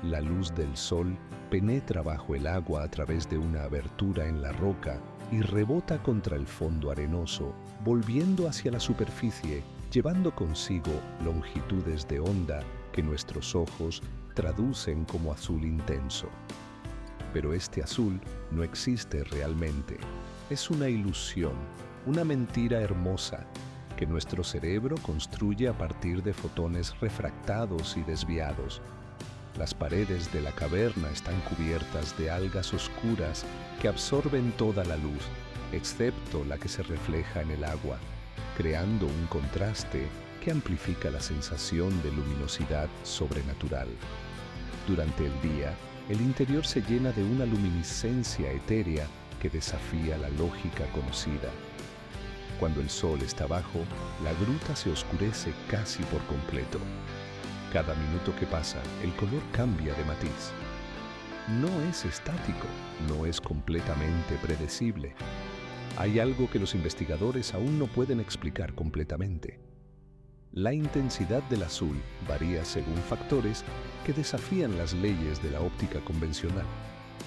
La luz del sol penetra bajo el agua a través de una abertura en la roca y rebota contra el fondo arenoso, volviendo hacia la superficie, llevando consigo longitudes de onda que nuestros ojos traducen como azul intenso. Pero este azul no existe realmente. Es una ilusión, una mentira hermosa que nuestro cerebro construye a partir de fotones refractados y desviados. Las paredes de la caverna están cubiertas de algas oscuras que absorben toda la luz, excepto la que se refleja en el agua, creando un contraste que amplifica la sensación de luminosidad sobrenatural. Durante el día, el interior se llena de una luminiscencia etérea que desafía la lógica conocida. Cuando el sol está bajo, la gruta se oscurece casi por completo. Cada minuto que pasa, el color cambia de matiz. No es estático, no es completamente predecible. Hay algo que los investigadores aún no pueden explicar completamente. La intensidad del azul varía según factores que desafían las leyes de la óptica convencional.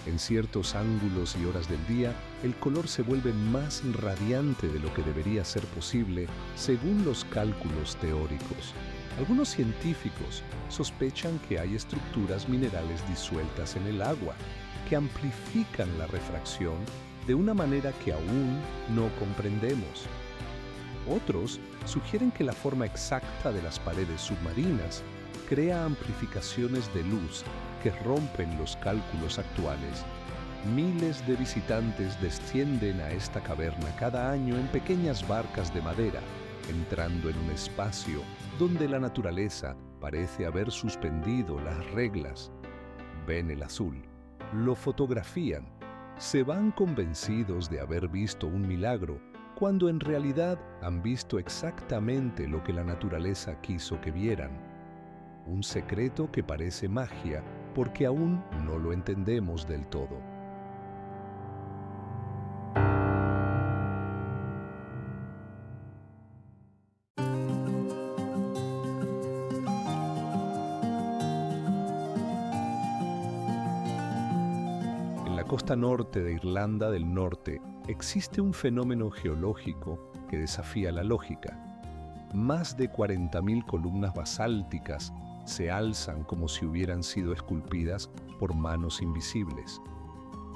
En ciertos ángulos y horas del día, el color se vuelve más radiante de lo que debería ser posible según los cálculos teóricos. Algunos científicos sospechan que hay estructuras minerales disueltas en el agua que amplifican la refracción de una manera que aún no comprendemos. Otros sugieren que la forma exacta de las paredes submarinas crea amplificaciones de luz que rompen los cálculos actuales. Miles de visitantes descienden a esta caverna cada año en pequeñas barcas de madera, entrando en un espacio donde la naturaleza parece haber suspendido las reglas. Ven el azul, lo fotografían, se van convencidos de haber visto un milagro, cuando en realidad han visto exactamente lo que la naturaleza quiso que vieran. Un secreto que parece magia porque aún no lo entendemos del todo. En la costa norte de Irlanda del Norte existe un fenómeno geológico que desafía la lógica. Más de 40.000 columnas basálticas se alzan como si hubieran sido esculpidas por manos invisibles.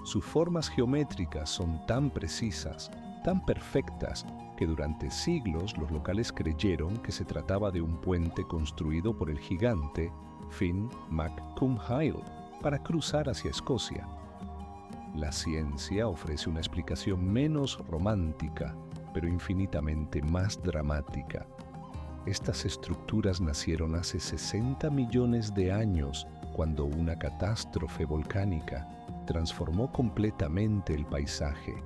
Sus formas geométricas son tan precisas, tan perfectas, que durante siglos los locales creyeron que se trataba de un puente construido por el gigante Finn Mac Cumhaill para cruzar hacia Escocia. La ciencia ofrece una explicación menos romántica, pero infinitamente más dramática. Estas estructuras nacieron hace 60 millones de años, cuando una catástrofe volcánica transformó completamente el paisaje.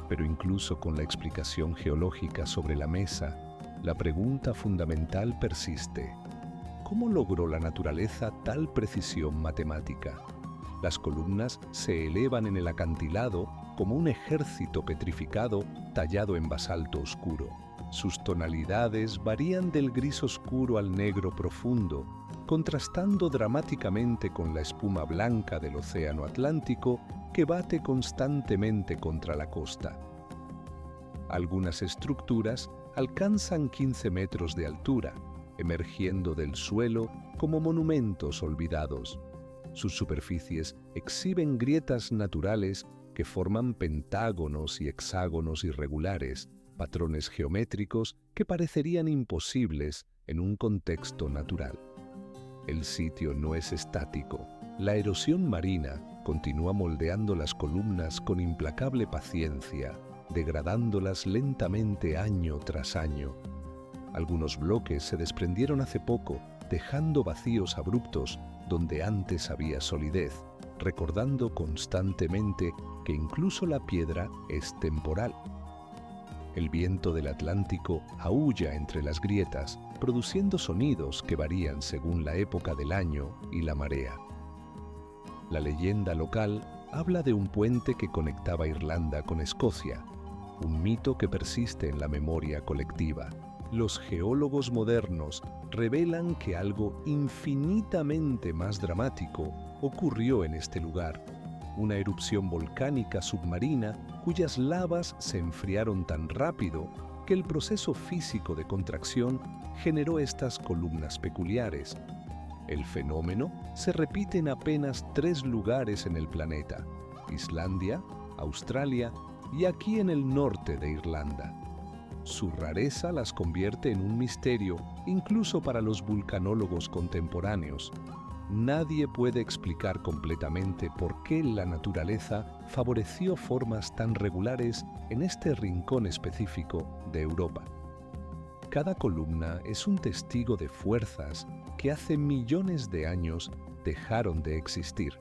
Pero incluso con la explicación geológica sobre la mesa, la pregunta fundamental persiste: ¿cómo logró la naturaleza tal precisión matemática? Las columnas se elevan en el acantilado como un ejército petrificado tallado en basalto oscuro. Sus tonalidades varían del gris oscuro al negro profundo, contrastando dramáticamente con la espuma blanca del océano Atlántico que bate constantemente contra la costa. Algunas estructuras alcanzan 15 metros de altura, emergiendo del suelo como monumentos olvidados. Sus superficies exhiben grietas naturales que forman pentágonos y hexágonos irregulares, patrones geométricos que parecerían imposibles en un contexto natural. El sitio no es estático. La erosión marina continúa moldeando las columnas con implacable paciencia, degradándolas lentamente año tras año. Algunos bloques se desprendieron hace poco, dejando vacíos abruptos donde antes había solidez, recordando constantemente que incluso la piedra es temporal. El viento del Atlántico aúlla entre las grietas, produciendo sonidos que varían según la época del año y la marea. La leyenda local habla de un puente que conectaba Irlanda con Escocia, un mito que persiste en la memoria colectiva. Los geólogos modernos revelan que algo infinitamente más dramático ocurrió en este lugar, una erupción volcánica submarina cuyas lavas se enfriaron tan rápido que el proceso físico de contracción generó estas columnas peculiares. El fenómeno se repite en apenas 3 lugares en el planeta: Islandia, Australia y aquí en el norte de Irlanda. Su rareza las convierte en un misterio incluso para los vulcanólogos contemporáneos. Nadie puede explicar completamente por qué la naturaleza favoreció formas tan regulares en este rincón específico de Europa. Cada columna es un testigo de fuerzas que hace millones de años dejaron de existir.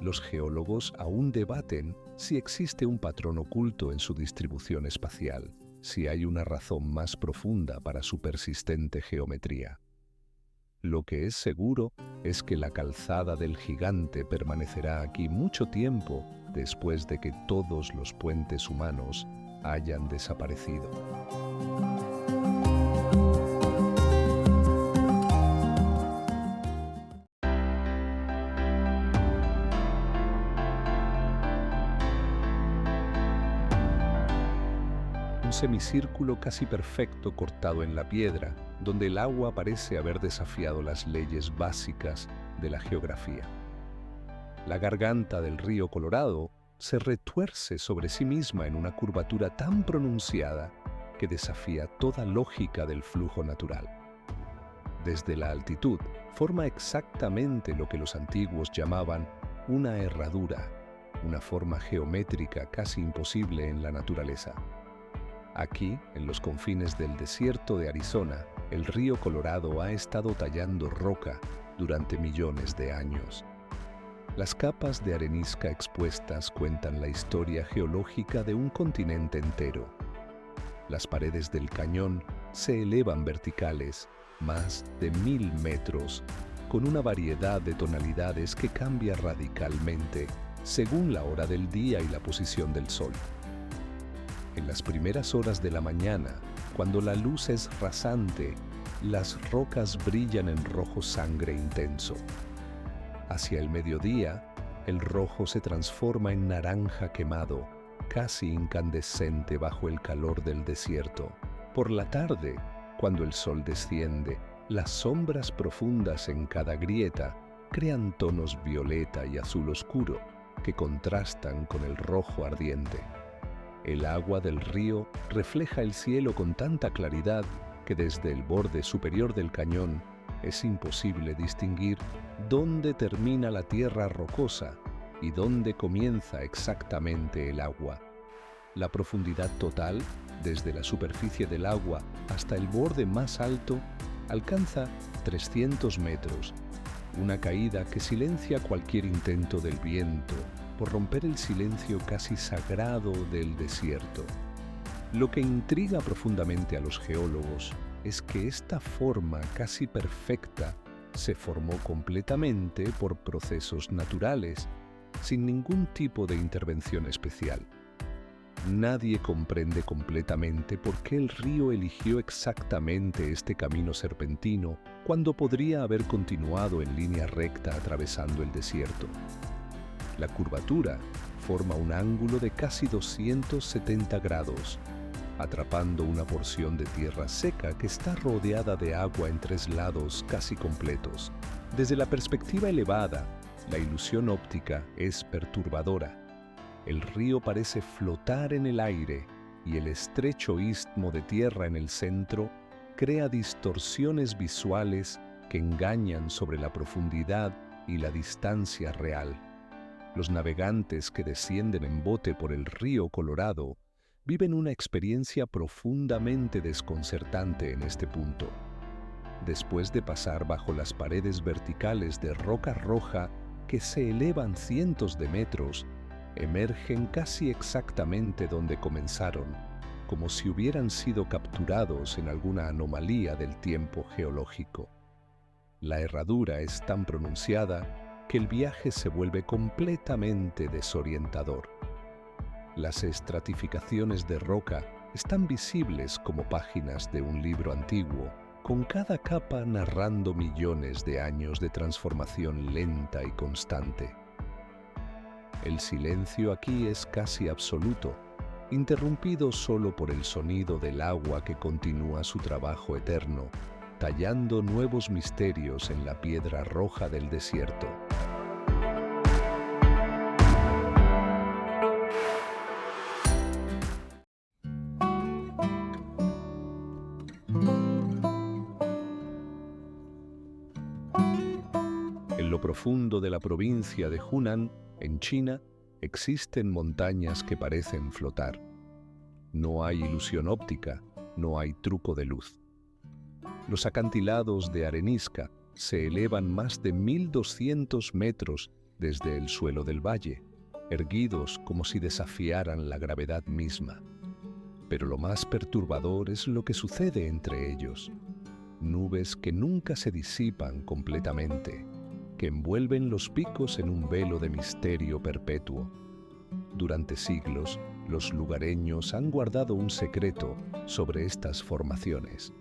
Los geólogos aún debaten si existe un patrón oculto en su distribución espacial, si hay una razón más profunda para su persistente geometría. Lo que es seguro es que la calzada del gigante permanecerá aquí mucho tiempo después de que todos los puentes humanos hayan desaparecido. Un semicírculo casi perfecto cortado en la piedra, donde el agua parece haber desafiado las leyes básicas de la geografía. La garganta del río Colorado se retuerce sobre sí misma en una curvatura tan pronunciada que desafía toda lógica del flujo natural. Desde la altitud, forma exactamente lo que los antiguos llamaban una herradura, una forma geométrica casi imposible en la naturaleza. Aquí, en los confines del desierto de Arizona, el río Colorado ha estado tallando roca durante millones de años. Las capas de arenisca expuestas cuentan la historia geológica de un continente entero. Las paredes del cañón se elevan verticales, más de 1000 metros, con una variedad de tonalidades que cambia radicalmente según la hora del día y la posición del sol. En las primeras horas de la mañana, cuando la luz es rasante, las rocas brillan en rojo sangre intenso. Hacia el mediodía, el rojo se transforma en naranja quemado, casi incandescente bajo el calor del desierto. Por la tarde, cuando el sol desciende, las sombras profundas en cada grieta crean tonos violeta y azul oscuro que contrastan con el rojo ardiente. El agua del río refleja el cielo con tanta claridad que desde el borde superior del cañón es imposible distinguir dónde termina la tierra rocosa y dónde comienza exactamente el agua. La profundidad total, desde la superficie del agua hasta el borde más alto, alcanza 300 metros, una caída que silencia cualquier intento del viento por romper el silencio casi sagrado del desierto. Lo que intriga profundamente a los geólogos es que esta forma casi perfecta se formó completamente por procesos naturales, sin ningún tipo de intervención especial. Nadie comprende completamente por qué el río eligió exactamente este camino serpentino cuando podría haber continuado en línea recta atravesando el desierto. La curvatura forma un ángulo de casi 270 grados, atrapando una porción de tierra seca que está rodeada de agua en 3 lados casi completos. Desde la perspectiva elevada, la ilusión óptica es perturbadora. El río parece flotar en el aire y el estrecho istmo de tierra en el centro crea distorsiones visuales que engañan sobre la profundidad y la distancia real. Los navegantes que descienden en bote por el río Colorado viven una experiencia profundamente desconcertante en este punto. Después de pasar bajo las paredes verticales de roca roja que se elevan cientos de metros, emergen casi exactamente donde comenzaron, como si hubieran sido capturados en alguna anomalía del tiempo geológico. La herradura es tan pronunciada que el viaje se vuelve completamente desorientador. Las estratificaciones de roca están visibles como páginas de un libro antiguo, con cada capa narrando millones de años de transformación lenta y constante. El silencio aquí es casi absoluto, interrumpido solo por el sonido del agua que continúa su trabajo eterno, tallando nuevos misterios en la piedra roja del desierto. En lo profundo de la provincia de Hunan, en China, existen montañas que parecen flotar. No hay ilusión óptica, no hay truco de luz. Los acantilados de arenisca se elevan más de 1200 metros desde el suelo del valle, erguidos como si desafiaran la gravedad misma. Pero lo más perturbador es lo que sucede entre ellos. Nubes que nunca se disipan completamente, que envuelven los picos en un velo de misterio perpetuo. Durante siglos, los lugareños han guardado un secreto sobre estas formaciones.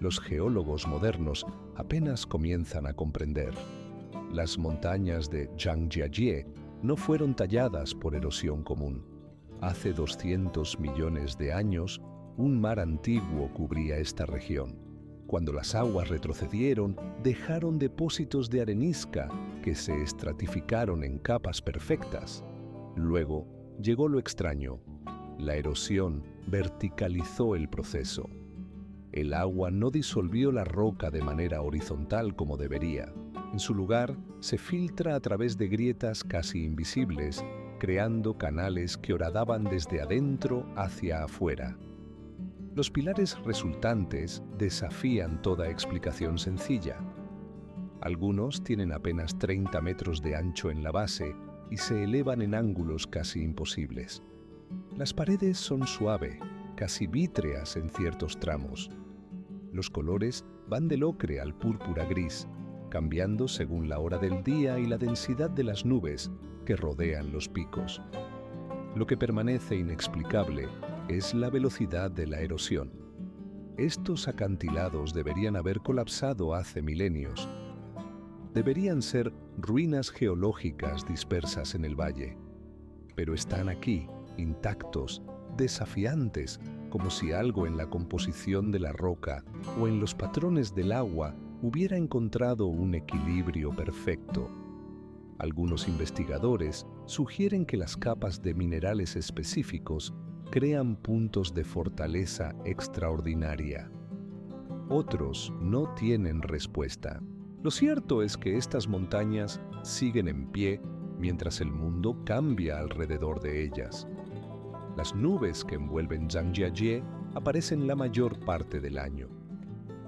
Los geólogos modernos apenas comienzan a comprender. Las montañas de Zhangjiajie no fueron talladas por erosión común. Hace 200 millones de años, un mar antiguo cubría esta región. Cuando las aguas retrocedieron, dejaron depósitos de arenisca que se estratificaron en capas perfectas. Luego llegó lo extraño. La erosión verticalizó el proceso. El agua no disolvió la roca de manera horizontal como debería. En su lugar, se filtra a través de grietas casi invisibles, creando canales que horadaban desde adentro hacia afuera. Los pilares resultantes desafían toda explicación sencilla. Algunos tienen apenas 30 metros de ancho en la base y se elevan en ángulos casi imposibles. Las paredes son suaves, casi vítreas en ciertos tramos. Los colores van del ocre al púrpura gris, cambiando según la hora del día y la densidad de las nubes que rodean los picos. Lo que permanece inexplicable es la velocidad de la erosión. Estos acantilados deberían haber colapsado hace milenios. Deberían ser ruinas geológicas dispersas en el valle, pero están aquí, intactos, desafiantes, como si algo en la composición de la roca o en los patrones del agua hubiera encontrado un equilibrio perfecto. Algunos investigadores sugieren que las capas de minerales específicos crean puntos de fortaleza extraordinaria. Otros no tienen respuesta. Lo cierto es que estas montañas siguen en pie mientras el mundo cambia alrededor de ellas. Las nubes que envuelven Zhangjiajie aparecen la mayor parte del año.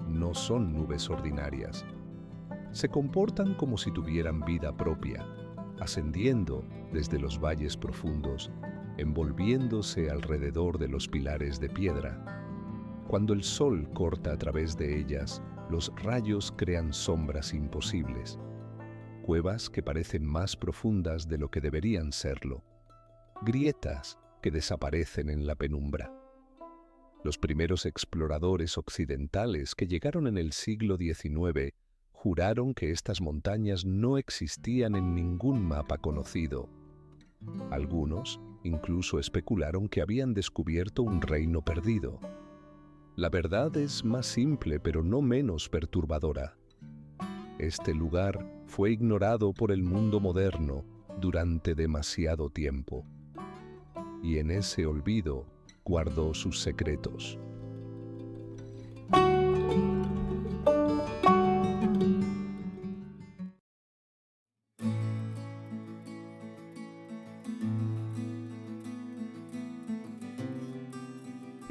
No son nubes ordinarias. Se comportan como si tuvieran vida propia, ascendiendo desde los valles profundos, envolviéndose alrededor de los pilares de piedra. Cuando el sol corta a través de ellas, los rayos crean sombras imposibles, cuevas que parecen más profundas de lo que deberían serlo, grietas que desaparecen en la penumbra. Los primeros exploradores occidentales que llegaron en el siglo XIX juraron que estas montañas no existían en ningún mapa conocido. Algunos incluso especularon que habían descubierto un reino perdido. La verdad es más simple, pero no menos perturbadora. Este lugar fue ignorado por el mundo moderno durante demasiado tiempo, y en ese olvido guardó sus secretos.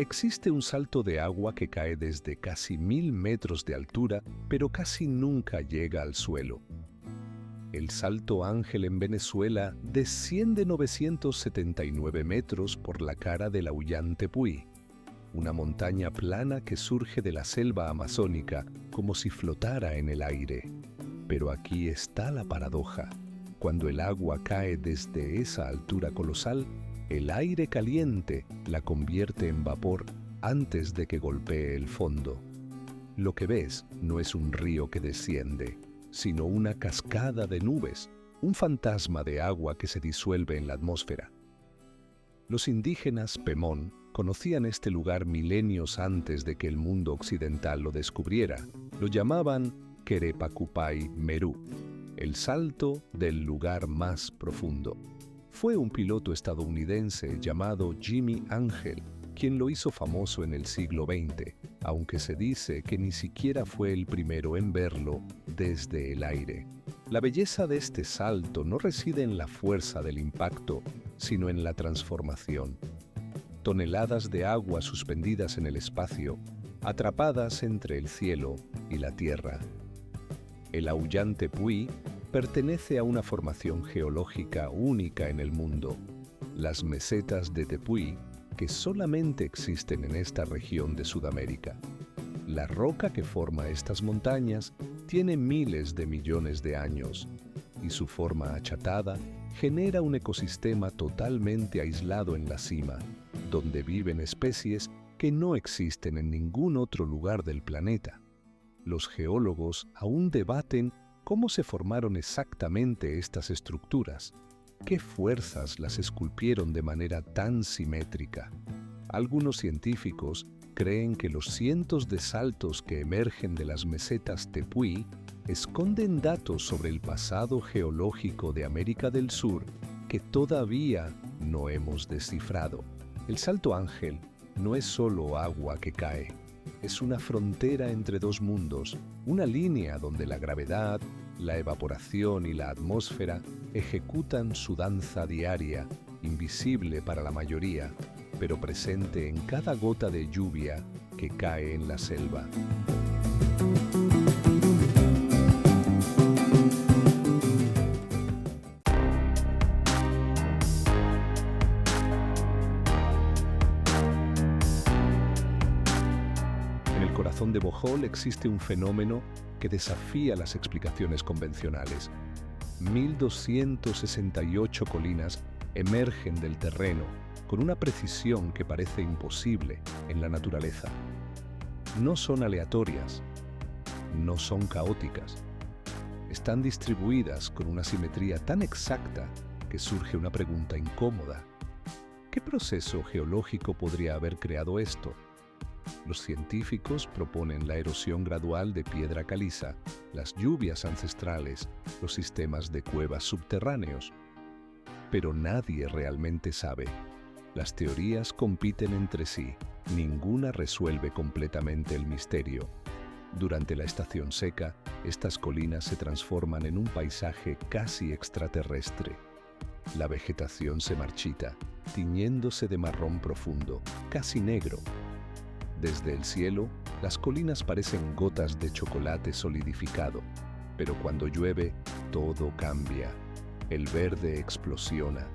Existe un salto de agua que cae desde casi 1000 metros de altura, pero casi nunca llega al suelo. El Salto Ángel en Venezuela desciende 979 metros por la cara del Aullante Puy, una montaña plana que surge de la selva amazónica como si flotara en el aire. Pero aquí está la paradoja. Cuando el agua cae desde esa altura colosal, el aire caliente la convierte en vapor antes de que golpee el fondo. Lo que ves no es un río que desciende, sino una cascada de nubes, un fantasma de agua que se disuelve en la atmósfera. Los indígenas Pemón conocían este lugar milenios antes de que el mundo occidental lo descubriera. Lo llamaban Querepacupay Merú, el salto del lugar más profundo. Fue un piloto estadounidense llamado Jimmy Ángel quien lo hizo famoso en el siglo XX, aunque se dice que ni siquiera fue el primero en verlo desde el aire. La belleza de este salto no reside en la fuerza del impacto, sino en la transformación. Toneladas de agua suspendidas en el espacio, atrapadas entre el cielo y la tierra. El Aullán Tepuy pertenece a una formación geológica única en el mundo, las mesetas de Tepuy, que solamente existen en esta región de Sudamérica. La roca que forma estas montañas tiene miles de millones de años y su forma achatada genera un ecosistema totalmente aislado en la cima, donde viven especies que no existen en ningún otro lugar del planeta. Los geólogos aún debaten cómo se formaron exactamente estas estructuras. ¿Qué fuerzas las esculpieron de manera tan simétrica? Algunos científicos creen que los cientos de saltos que emergen de las mesetas Tepuy esconden datos sobre el pasado geológico de América del Sur que todavía no hemos descifrado. El Salto Ángel no es solo agua que cae, es una frontera entre dos mundos, una línea donde la gravedad, la evaporación y la atmósfera ejecutan su danza diaria, invisible para la mayoría, pero presente en cada gota de lluvia que cae en la selva. En el corazón de Bohol existe un fenómeno que desafía las explicaciones convencionales. 1.268 colinas emergen del terreno con una precisión que parece imposible en la naturaleza. No son aleatorias, no son caóticas. Están distribuidas con una simetría tan exacta que surge una pregunta incómoda. ¿Qué proceso geológico podría haber creado esto? Los científicos proponen la erosión gradual de piedra caliza, las lluvias ancestrales, los sistemas de cuevas subterráneos. Pero nadie realmente sabe. Las teorías compiten entre sí, ninguna resuelve completamente el misterio. Durante la estación seca, estas colinas se transforman en un paisaje casi extraterrestre. La vegetación se marchita, tiñéndose de marrón profundo, casi negro. Desde el cielo, las colinas parecen gotas de chocolate solidificado, pero cuando llueve, todo cambia. El verde explosiona.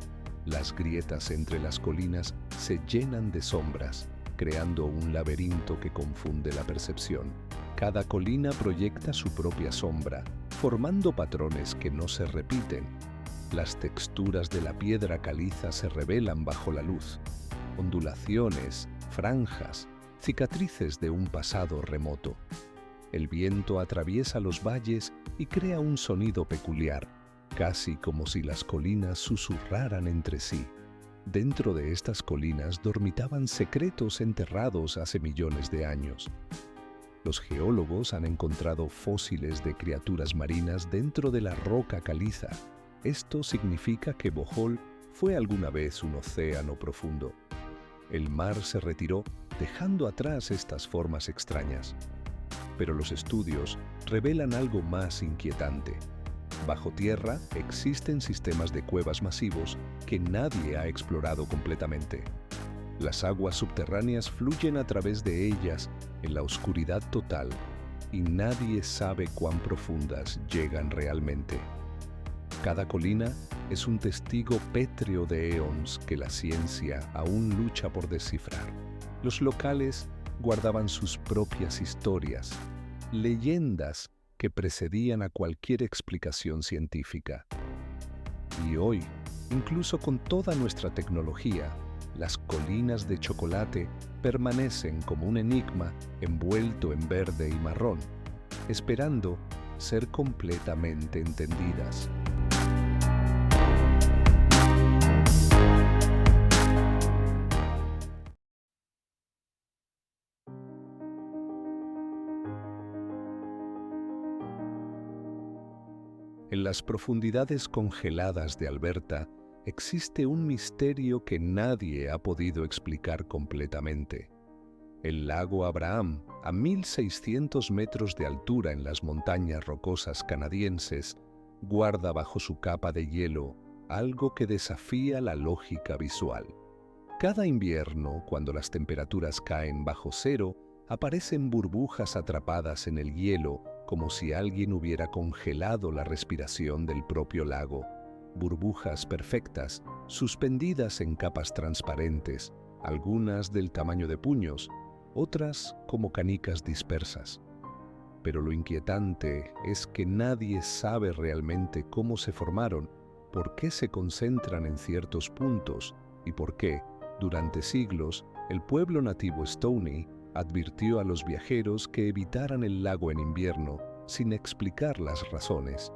Las grietas entre las colinas se llenan de sombras, creando un laberinto que confunde la percepción. Cada colina proyecta su propia sombra, formando patrones que no se repiten. Las texturas de la piedra caliza se revelan bajo la luz. Ondulaciones, franjas, cicatrices de un pasado remoto. El viento atraviesa los valles y crea un sonido peculiar, casi como si las colinas susurraran entre sí. Dentro de estas colinas dormitaban secretos enterrados hace millones de años. Los geólogos han encontrado fósiles de criaturas marinas dentro de la roca caliza. Esto significa que Bohol fue alguna vez un océano profundo. El mar se retiró, dejando atrás estas formas extrañas. Pero los estudios revelan algo más inquietante. Bajo tierra existen sistemas de cuevas masivos que nadie ha explorado completamente. Las aguas subterráneas fluyen a través de ellas en la oscuridad total y nadie sabe cuán profundas llegan realmente. Cada colina es un testigo pétreo de eones que la ciencia aún lucha por descifrar. Los locales guardaban sus propias historias, leyendas que precedían a cualquier explicación científica. Y hoy, incluso con toda nuestra tecnología, las colinas de chocolate permanecen como un enigma envuelto en verde y marrón, esperando ser completamente entendidas. En las profundidades congeladas de Alberta existe un misterio que nadie ha podido explicar completamente. El lago Abraham, a 1.600 metros de altura en las montañas rocosas canadienses, guarda bajo su capa de hielo algo que desafía la lógica visual. Cada invierno, cuando las temperaturas caen bajo cero, aparecen burbujas atrapadas en el hielo como si alguien hubiera congelado la respiración del propio lago. Burbujas perfectas, suspendidas en capas transparentes, algunas del tamaño de puños, otras como canicas dispersas. Pero lo inquietante es que nadie sabe realmente cómo se formaron, por qué se concentran en ciertos puntos y por qué, durante siglos, el pueblo nativo Stoney advirtió a los viajeros que evitaran el lago en invierno sin explicar las razones.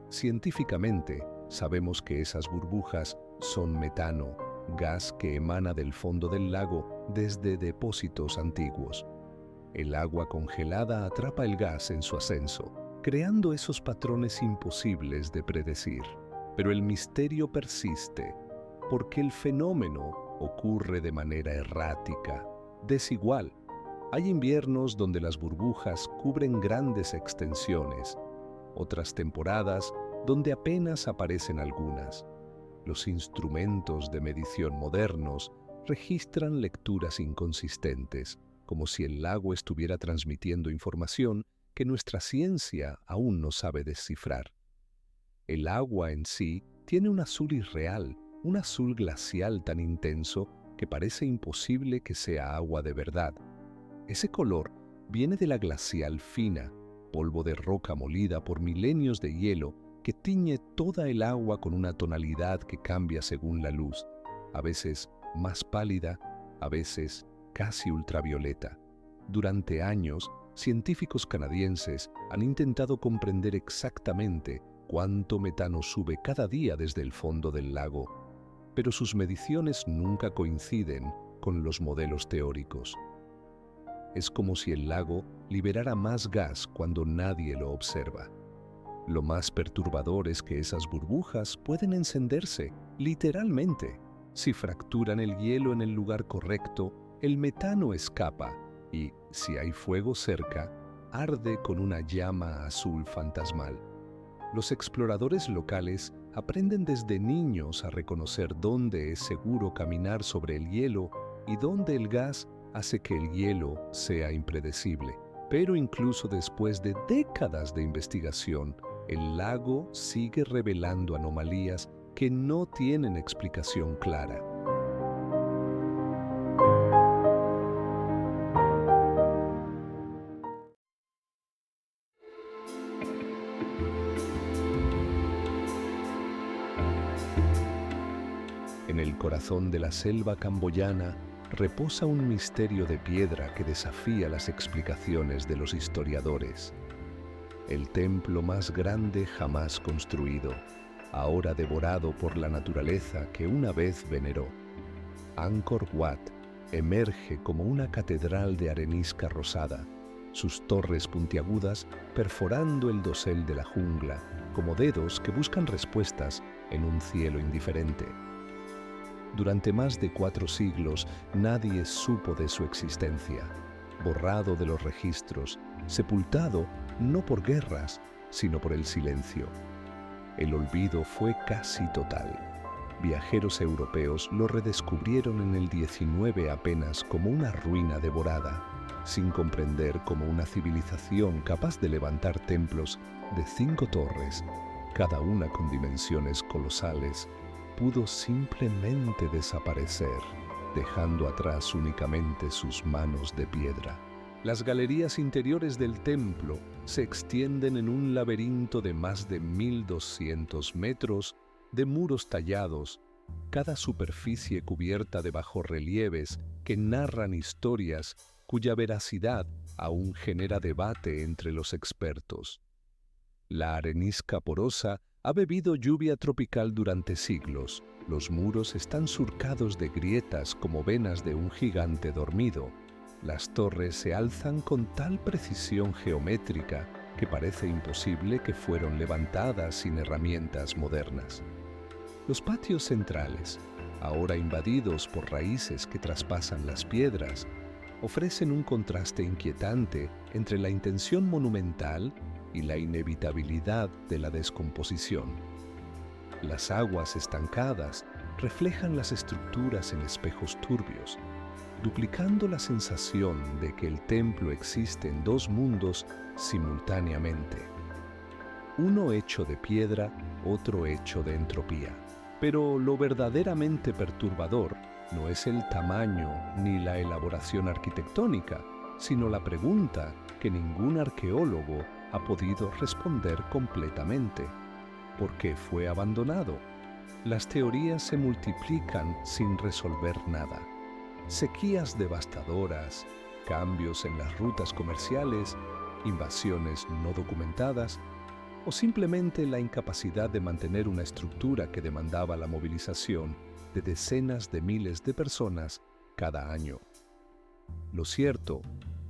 Científicamente, sabemos que esas burbujas son metano, gas que emana del fondo del lago desde depósitos antiguos. El agua congelada atrapa el gas en su ascenso, creando esos patrones imposibles de predecir. Pero el misterio persiste, porque el fenómeno ocurre de manera errática, desigual. Hay inviernos donde las burbujas cubren grandes extensiones, otras temporadas donde apenas aparecen algunas. Los instrumentos de medición modernos registran lecturas inconsistentes, como si el lago estuviera transmitiendo información que nuestra ciencia aún no sabe descifrar. El agua en sí tiene un azul irreal, un azul glacial tan intenso que parece imposible que sea agua de verdad. Ese color viene de la glacial fina, polvo de roca molida por milenios de hielo que tiñe toda el agua con una tonalidad que cambia según la luz, a veces más pálida, a veces casi ultravioleta. Durante años, científicos canadienses han intentado comprender exactamente cuánto metano sube cada día desde el fondo del lago, pero sus mediciones nunca coinciden con los modelos teóricos. Es como si el lago liberara más gas cuando nadie lo observa. Lo más perturbador es que esas burbujas pueden encenderse, literalmente. Si fracturan el hielo en el lugar correcto, el metano escapa y, si hay fuego cerca, arde con una llama azul fantasmal. Los exploradores locales aprenden desde niños a reconocer dónde es seguro caminar sobre el hielo y dónde el gas hace que el hielo sea impredecible. Pero incluso después de décadas de investigación, el lago sigue revelando anomalías que no tienen explicación clara. En el corazón de la selva camboyana reposa un misterio de piedra que desafía las explicaciones de los historiadores. El templo más grande jamás construido, ahora devorado por la naturaleza que una vez veneró. Angkor Wat emerge como una catedral de arenisca rosada, sus torres puntiagudas perforando el dosel de la jungla, como dedos que buscan respuestas en un cielo indiferente. Durante más de 4 siglos nadie supo de su existencia, borrado de los registros, sepultado no por guerras, sino por el silencio. El olvido fue casi total. Viajeros europeos lo redescubrieron en el 19 apenas como una ruina devorada, sin comprender cómo una civilización capaz de levantar templos de 5 torres, cada una con dimensiones colosales, pudo simplemente desaparecer. dejando atrás únicamente sus manos de piedra. Las galerías interiores del templo se extienden en un laberinto de más de 1.200 metros de muros tallados, cada superficie cubierta de bajorrelieves que narran historias cuya veracidad aún genera debate entre los expertos. La arenisca porosa ha bebido lluvia tropical durante siglos. Los muros están surcados de grietas como venas de un gigante dormido. Las torres se alzan con tal precisión geométrica que parece imposible que fueron levantadas sin herramientas modernas. Los patios centrales, ahora invadidos por raíces que traspasan las piedras, ofrecen un contraste inquietante entre la intención monumental y la inevitabilidad de la descomposición. Las aguas estancadas reflejan las estructuras en espejos turbios, duplicando la sensación de que el templo existe en dos mundos simultáneamente. Uno hecho de piedra, otro hecho de entropía. Pero lo verdaderamente perturbador no es el tamaño ni la elaboración arquitectónica, sino la pregunta que ningún arqueólogo ha podido responder completamente. ¿Por qué fue abandonado? Las teorías se multiplican sin resolver nada. Sequías devastadoras, cambios en las rutas comerciales, invasiones no documentadas, o simplemente la incapacidad de mantener una estructura que demandaba la movilización de decenas de miles de personas cada año. Lo cierto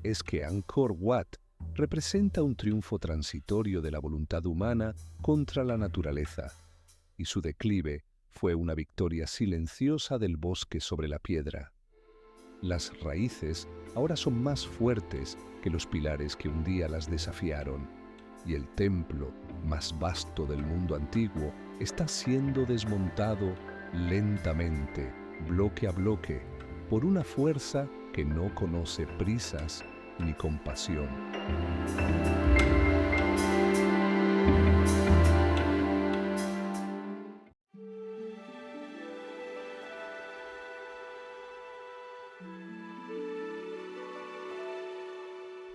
es que Angkor Wat representa un triunfo transitorio de la voluntad humana contra la naturaleza, y su declive fue una victoria silenciosa del bosque sobre la piedra. Las raíces ahora son más fuertes que los pilares que un día las desafiaron, y el templo más vasto del mundo antiguo está siendo desmontado lentamente, bloque a bloque, por una fuerza que no conoce prisas ni compasión.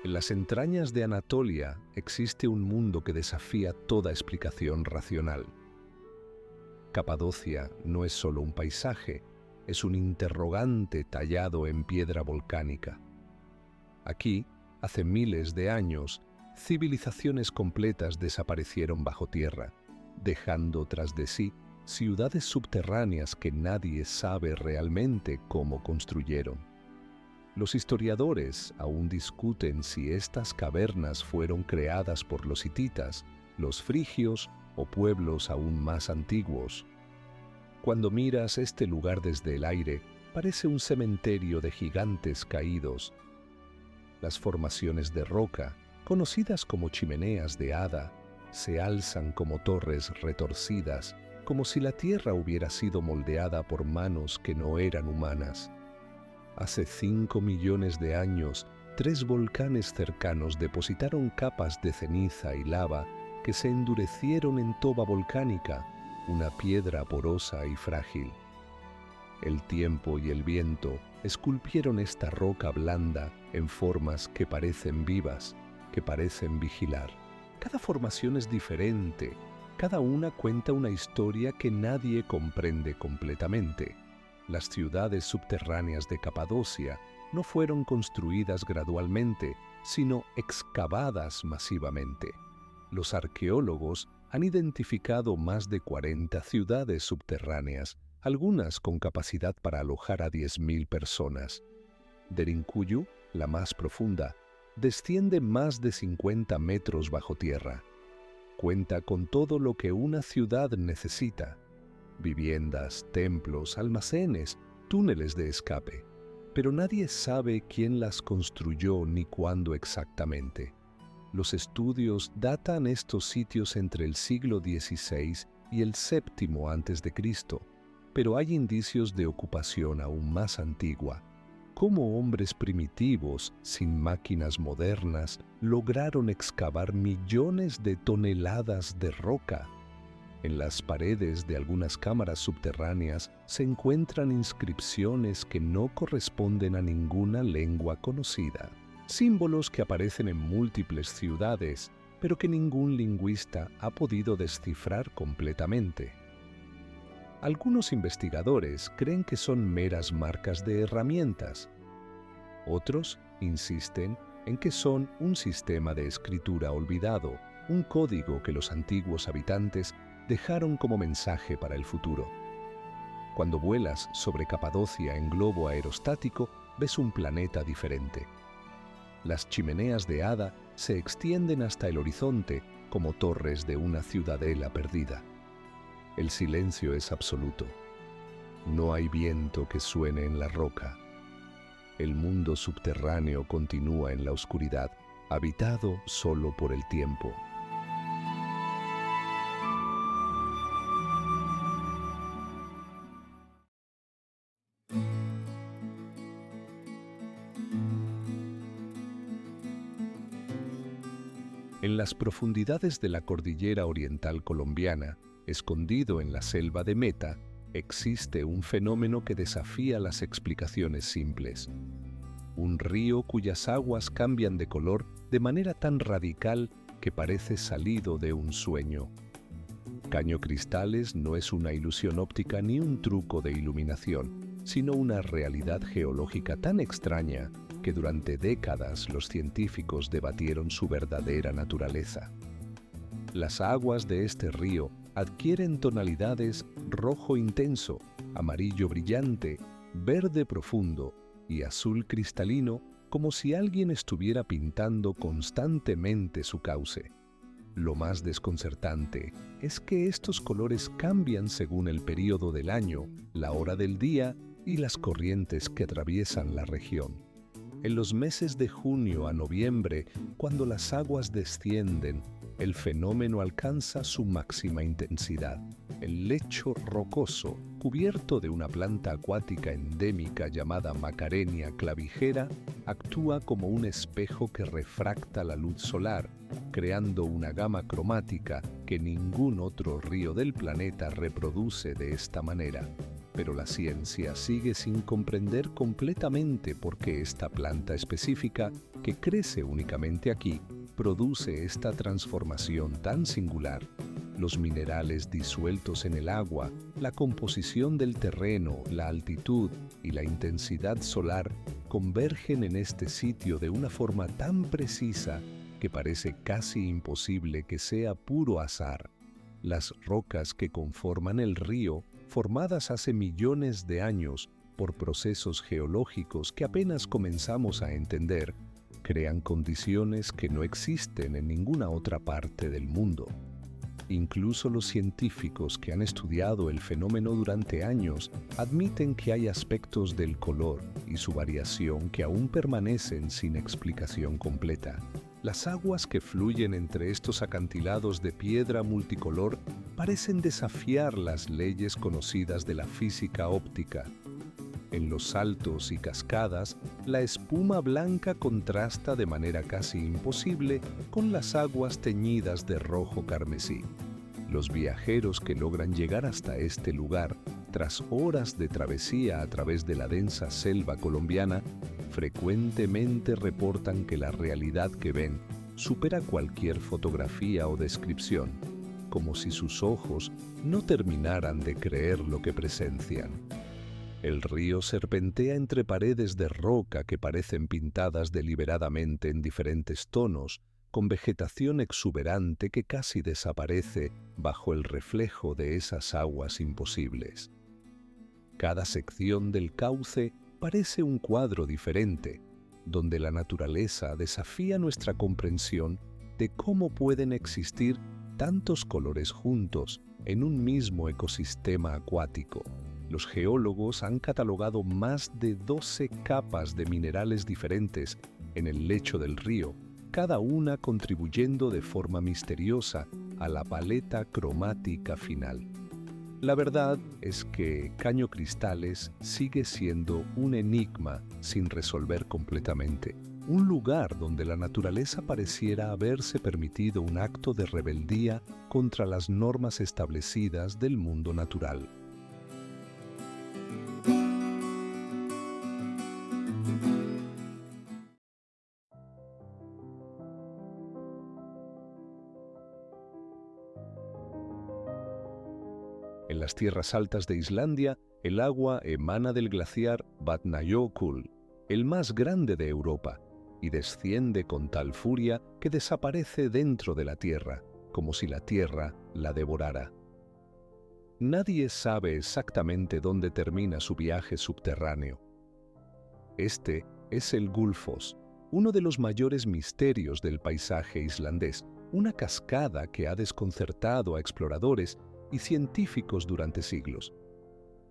En las entrañas de Anatolia existe un mundo que desafía toda explicación racional. Capadocia no es solo un paisaje, es un interrogante tallado en piedra volcánica. Aquí, hace miles de años, civilizaciones completas desaparecieron bajo tierra, dejando tras de sí ciudades subterráneas que nadie sabe realmente cómo construyeron. Los historiadores aún discuten si estas cavernas fueron creadas por los hititas, los frigios o pueblos aún más antiguos. Cuando miras este lugar desde el aire, parece un cementerio de gigantes caídos. Las formaciones de roca, conocidas como chimeneas de hada, se alzan como torres retorcidas, como si la tierra hubiera sido moldeada por manos que no eran humanas. Hace 5 millones de años, 3 volcanes cercanos depositaron capas de ceniza y lava que se endurecieron en toba volcánica, una piedra porosa y frágil. El tiempo y el viento esculpieron esta roca blanda en formas que parecen vivas, que parecen vigilar. Cada formación es diferente, cada una cuenta una historia que nadie comprende completamente. Las ciudades subterráneas de Capadocia no fueron construidas gradualmente, sino excavadas masivamente. Los arqueólogos han identificado más de 40 ciudades subterráneas, algunas con capacidad para alojar a 10.000 personas. Derinkuyu, la más profunda, desciende más de 50 metros bajo tierra. Cuenta con todo lo que una ciudad necesita: viviendas, templos, almacenes, túneles de escape. Pero nadie sabe quién las construyó ni cuándo exactamente. Los estudios datan estos sitios entre el siglo XVI y el VII a.C., pero hay indicios de ocupación aún más antigua. ¿Cómo hombres primitivos, sin máquinas modernas, lograron excavar millones de toneladas de roca? En las paredes de algunas cámaras subterráneas se encuentran inscripciones que no corresponden a ninguna lengua conocida, símbolos que aparecen en múltiples ciudades, pero que ningún lingüista ha podido descifrar completamente. Algunos investigadores creen que son meras marcas de herramientas. Otros insisten en que son un sistema de escritura olvidado, un código que los antiguos habitantes dejaron como mensaje para el futuro. Cuando vuelas sobre Capadocia en globo aerostático, ves un planeta diferente. Las chimeneas de Ada se extienden hasta el horizonte como torres de una ciudadela perdida. El silencio es absoluto. No hay viento que suene en la roca. El mundo subterráneo continúa en la oscuridad, habitado solo por el tiempo. En las profundidades de la cordillera oriental colombiana, escondido en la selva de Meta, existe un fenómeno que desafía las explicaciones simples. Un río cuyas aguas cambian de color de manera tan radical que parece salido de un sueño. Caño Cristales no es una ilusión óptica ni un truco de iluminación, sino una realidad geológica tan extraña que durante décadas los científicos debatieron su verdadera naturaleza. Las aguas de este río adquieren tonalidades rojo intenso, amarillo brillante, verde profundo y azul cristalino, como si alguien estuviera pintando constantemente su cauce. Lo más desconcertante es que estos colores cambian según el período del año, la hora del día y las corrientes que atraviesan la región. En los meses de junio a noviembre, cuando las aguas descienden, el fenómeno alcanza su máxima intensidad. El lecho rocoso, cubierto de una planta acuática endémica llamada Macarenia clavijera, actúa como un espejo que refracta la luz solar, creando una gama cromática que ningún otro río del planeta reproduce de esta manera. Pero la ciencia sigue sin comprender completamente por qué esta planta específica, que crece únicamente aquí, produce esta transformación tan singular. Los minerales disueltos en el agua, la composición del terreno, la altitud y la intensidad solar convergen en este sitio de una forma tan precisa que parece casi imposible que sea puro azar. Las rocas que conforman el río, formadas hace millones de años por procesos geológicos que apenas comenzamos a entender, crean condiciones que no existen en ninguna otra parte del mundo. Incluso los científicos que han estudiado el fenómeno durante años admiten que hay aspectos del color y su variación que aún permanecen sin explicación completa. Las aguas que fluyen entre estos acantilados de piedra multicolor parecen desafiar las leyes conocidas de la física óptica. En los saltos y cascadas, la espuma blanca contrasta de manera casi imposible con las aguas teñidas de rojo carmesí. Los viajeros que logran llegar hasta este lugar, tras horas de travesía a través de la densa selva colombiana, frecuentemente reportan que la realidad que ven supera cualquier fotografía o descripción, como si sus ojos no terminaran de creer lo que presencian. El río serpentea entre paredes de roca que parecen pintadas deliberadamente en diferentes tonos, con vegetación exuberante que casi desaparece bajo el reflejo de esas aguas imposibles. Cada sección del cauce parece un cuadro diferente, donde la naturaleza desafía nuestra comprensión de cómo pueden existir tantos colores juntos en un mismo ecosistema acuático. Los geólogos han catalogado más de 12 capas de minerales diferentes en el lecho del río, cada una contribuyendo de forma misteriosa a la paleta cromática final. La verdad es que Caño Cristales sigue siendo un enigma sin resolver completamente, un lugar donde la naturaleza pareciera haberse permitido un acto de rebeldía contra las normas establecidas del mundo natural. En las tierras altas de Islandia, el agua emana del glaciar Vatnajökull, el más grande de Europa, y desciende con tal furia que desaparece dentro de la tierra, como si la tierra la devorara. Nadie sabe exactamente dónde termina su viaje subterráneo. Este es el Gullfoss, uno de los mayores misterios del paisaje islandés, una cascada que ha desconcertado a exploradores y científicos durante siglos.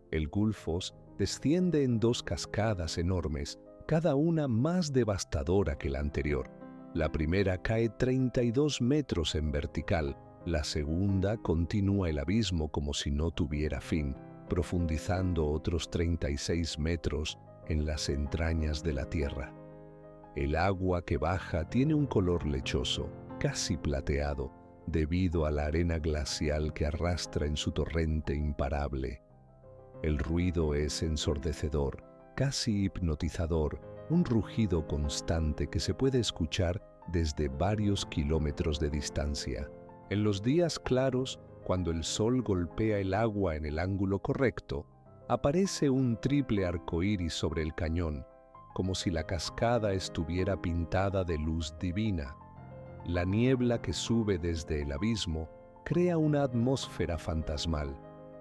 El Gullfoss desciende en dos cascadas enormes, cada una más devastadora que la anterior. La primera cae 32 metros en vertical, la segunda continúa el abismo como si no tuviera fin, profundizando otros 36 metros en las entrañas de la tierra. El agua que baja tiene un color lechoso, casi plateado, debido a la arena glacial que arrastra en su torrente imparable. El ruido es ensordecedor, casi hipnotizador, un rugido constante que se puede escuchar desde varios kilómetros de distancia. En los días claros, cuando el sol golpea el agua en el ángulo correcto, aparece un triple arcoíris sobre el cañón, como si la cascada estuviera pintada de luz divina. La niebla que sube desde el abismo crea una atmósfera fantasmal,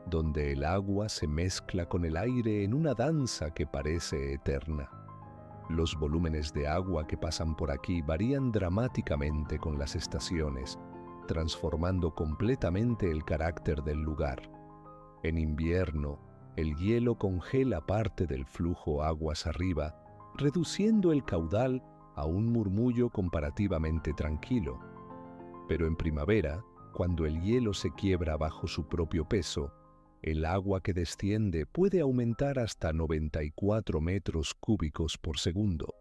donde el agua se mezcla con el aire en una danza que parece eterna. Los volúmenes de agua que pasan por aquí varían dramáticamente con las estaciones, transformando completamente el carácter del lugar. En invierno, el hielo congela parte del flujo aguas arriba, reduciendo el caudal a un murmullo comparativamente tranquilo. Pero en primavera, cuando el hielo se quiebra bajo su propio peso, el agua que desciende puede aumentar hasta 94 metros cúbicos por segundo.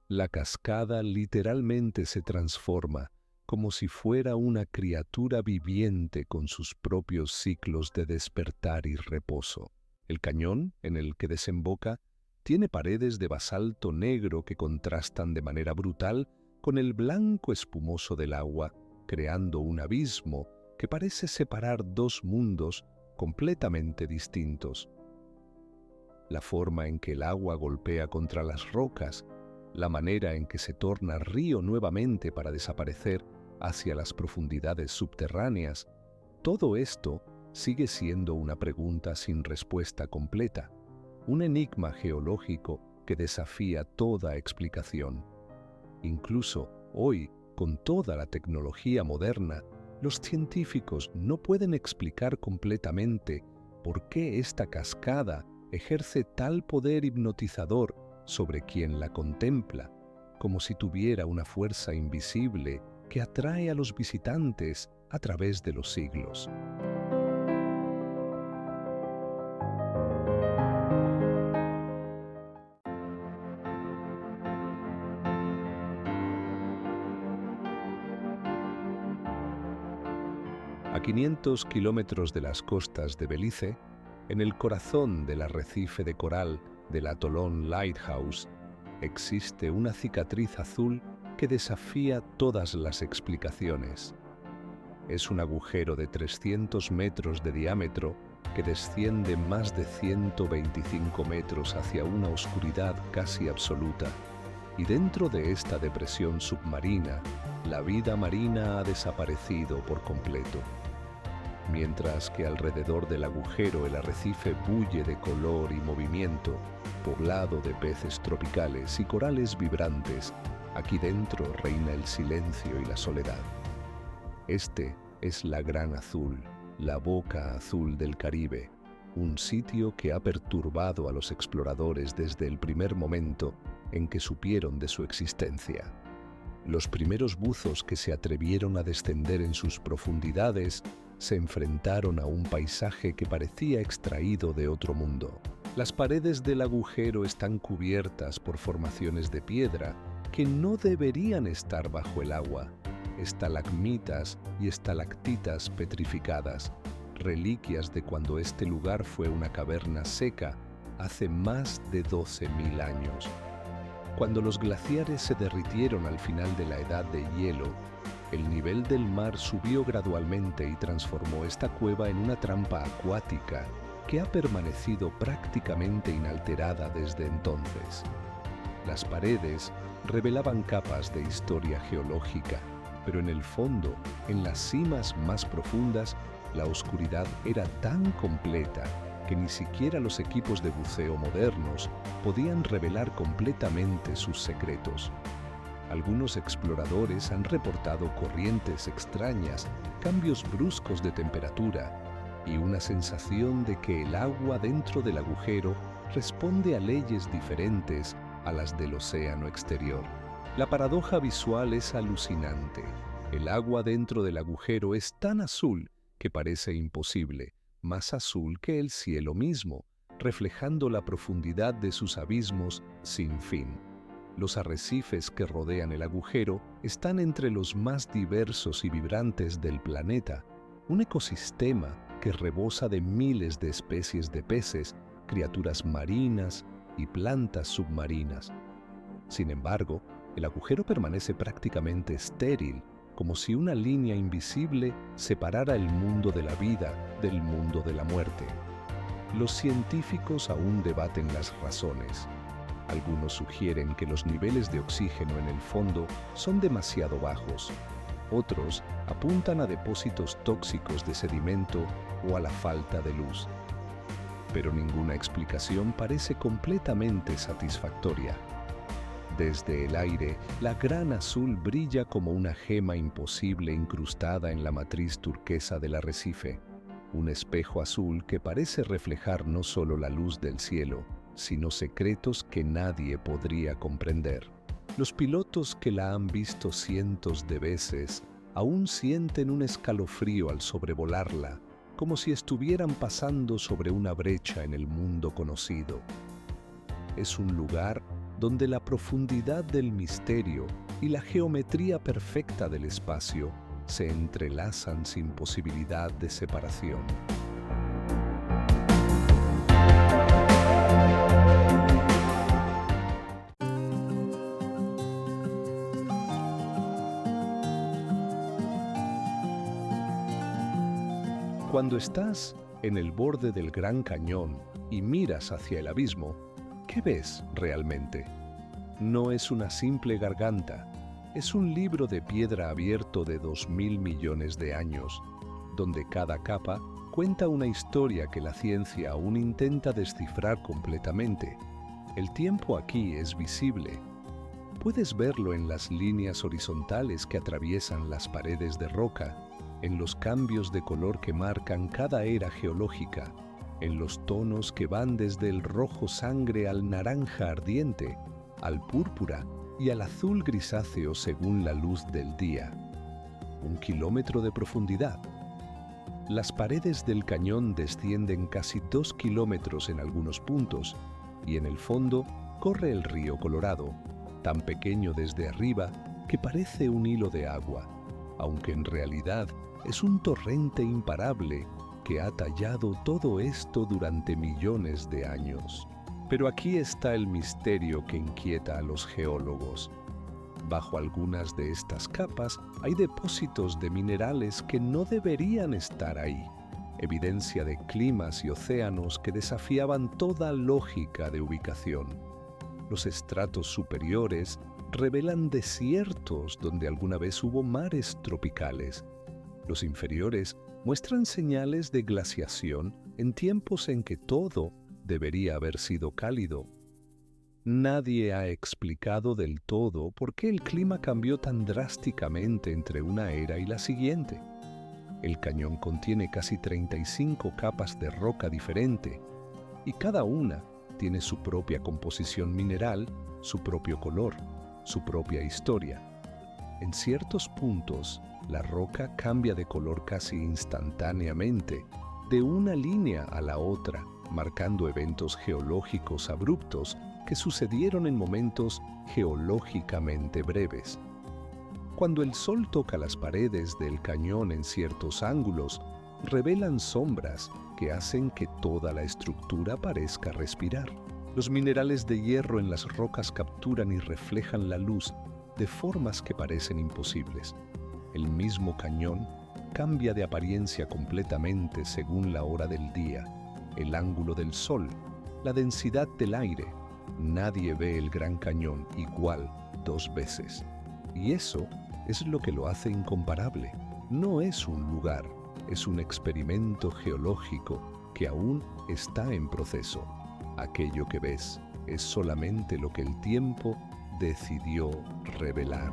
La cascada literalmente se transforma, como si fuera una criatura viviente con sus propios ciclos de despertar y reposo. El cañón en el que desemboca tiene paredes de basalto negro que contrastan de manera brutal con el blanco espumoso del agua, creando un abismo que parece separar dos mundos completamente distintos. La forma en que el agua golpea contra las rocas, la manera en que se torna río nuevamente para desaparecer hacia las profundidades subterráneas, todo esto sigue siendo una pregunta sin respuesta completa, un enigma geológico que desafía toda explicación. Incluso hoy, con toda la tecnología moderna, los científicos no pueden explicar completamente por qué esta cascada ejerce tal poder hipnotizador sobre quien la contempla, como si tuviera una fuerza invisible que atrae a los visitantes a través de los siglos. A 500 kilómetros de las costas de Belice, en el corazón del arrecife de coral del atolón Lighthouse, existe una cicatriz azul que desafía todas las explicaciones. Es un agujero de 300 metros de diámetro que desciende más de 125 metros hacia una oscuridad casi absoluta, y dentro de esta depresión submarina, la vida marina ha desaparecido por completo. Mientras que alrededor del agujero el arrecife bulle de color y movimiento, poblado de peces tropicales y corales vibrantes, aquí dentro reina el silencio y la soledad. Este es la Gran Azul, la boca azul del Caribe, un sitio que ha perturbado a los exploradores desde el primer momento en que supieron de su existencia. Los primeros buzos que se atrevieron a descender en sus profundidades se enfrentaron a un paisaje que parecía extraído de otro mundo. Las paredes del agujero están cubiertas por formaciones de piedra que no deberían estar bajo el agua, estalagmitas y estalactitas petrificadas, reliquias de cuando este lugar fue una caverna seca hace más de 12.000 años. Cuando los glaciares se derritieron al final de la edad de hielo, el nivel del mar subió gradualmente y transformó esta cueva en una trampa acuática que ha permanecido prácticamente inalterada desde entonces. Las paredes revelaban capas de historia geológica, pero en el fondo, en las cimas más profundas, la oscuridad era tan completa que ni siquiera los equipos de buceo modernos podían revelar completamente sus secretos. Algunos exploradores han reportado corrientes extrañas, cambios bruscos de temperatura y una sensación de que el agua dentro del agujero responde a leyes diferentes a las del océano exterior. La paradoja visual es alucinante. El agua dentro del agujero es tan azul que parece imposible, más azul que el cielo mismo, reflejando la profundidad de sus abismos sin fin. Los arrecifes que rodean el agujero están entre los más diversos y vibrantes del planeta, un ecosistema que rebosa de miles de especies de peces, criaturas marinas y plantas submarinas. Sin embargo, el agujero permanece prácticamente estéril, como si una línea invisible separara el mundo de la vida del mundo de la muerte. Los científicos aún debaten las razones. Algunos sugieren que los niveles de oxígeno en el fondo son demasiado bajos. Otros apuntan a depósitos tóxicos de sedimento o a la falta de luz. Pero ninguna explicación parece completamente satisfactoria. Desde el aire, la gran azul brilla como una gema imposible incrustada en la matriz turquesa del arrecife, un espejo azul que parece reflejar no solo la luz del cielo, sino secretos que nadie podría comprender. Los pilotos que la han visto cientos de veces aún sienten un escalofrío al sobrevolarla, como si estuvieran pasando sobre una brecha en el mundo conocido. Es un lugar donde la profundidad del misterio y la geometría perfecta del espacio se entrelazan sin posibilidad de separación. Cuando estás en el borde del Gran Cañón y miras hacia el abismo, ¿qué ves realmente? No es una simple garganta, es un libro de piedra abierto de 2.000 millones de años, donde cada capa cuenta una historia que la ciencia aún intenta descifrar completamente. El tiempo aquí es visible. Puedes verlo en las líneas horizontales que atraviesan las paredes de roca, en los cambios de color que marcan cada era geológica, en los tonos que van desde el rojo sangre al naranja ardiente, al púrpura y al azul grisáceo según la luz del día. 1 kilómetro de profundidad. Las paredes del cañón descienden casi 2 kilómetros en algunos puntos y en el fondo corre el río Colorado, tan pequeño desde arriba que parece un hilo de agua, aunque en realidad es un torrente imparable que ha tallado todo esto durante millones de años. Pero aquí está el misterio que inquieta a los geólogos. Bajo algunas de estas capas hay depósitos de minerales que no deberían estar ahí, evidencia de climas y océanos que desafiaban toda lógica de ubicación. Los estratos superiores revelan desiertos donde alguna vez hubo mares tropicales. Los inferiores muestran señales de glaciación en tiempos en que todo debería haber sido cálido. Nadie ha explicado del todo por qué el clima cambió tan drásticamente entre una era y la siguiente. El cañón contiene casi 35 capas de roca diferente, y cada una tiene su propia composición mineral, su propio color, su propia historia. En ciertos puntos, la roca cambia de color casi instantáneamente, de una línea a la otra, marcando eventos geológicos abruptos que sucedieron en momentos geológicamente breves. Cuando el sol toca las paredes del cañón en ciertos ángulos, revelan sombras que hacen que toda la estructura parezca respirar. Los minerales de hierro en las rocas capturan y reflejan la luz de formas que parecen imposibles. El mismo cañón cambia de apariencia completamente según la hora del día, el ángulo del sol, la densidad del aire. Nadie ve el Gran Cañón igual 2 veces. Y eso es lo que lo hace incomparable. No es un lugar, es un experimento geológico que aún está en proceso. Aquello que ves es solamente lo que el tiempo decidió revelar.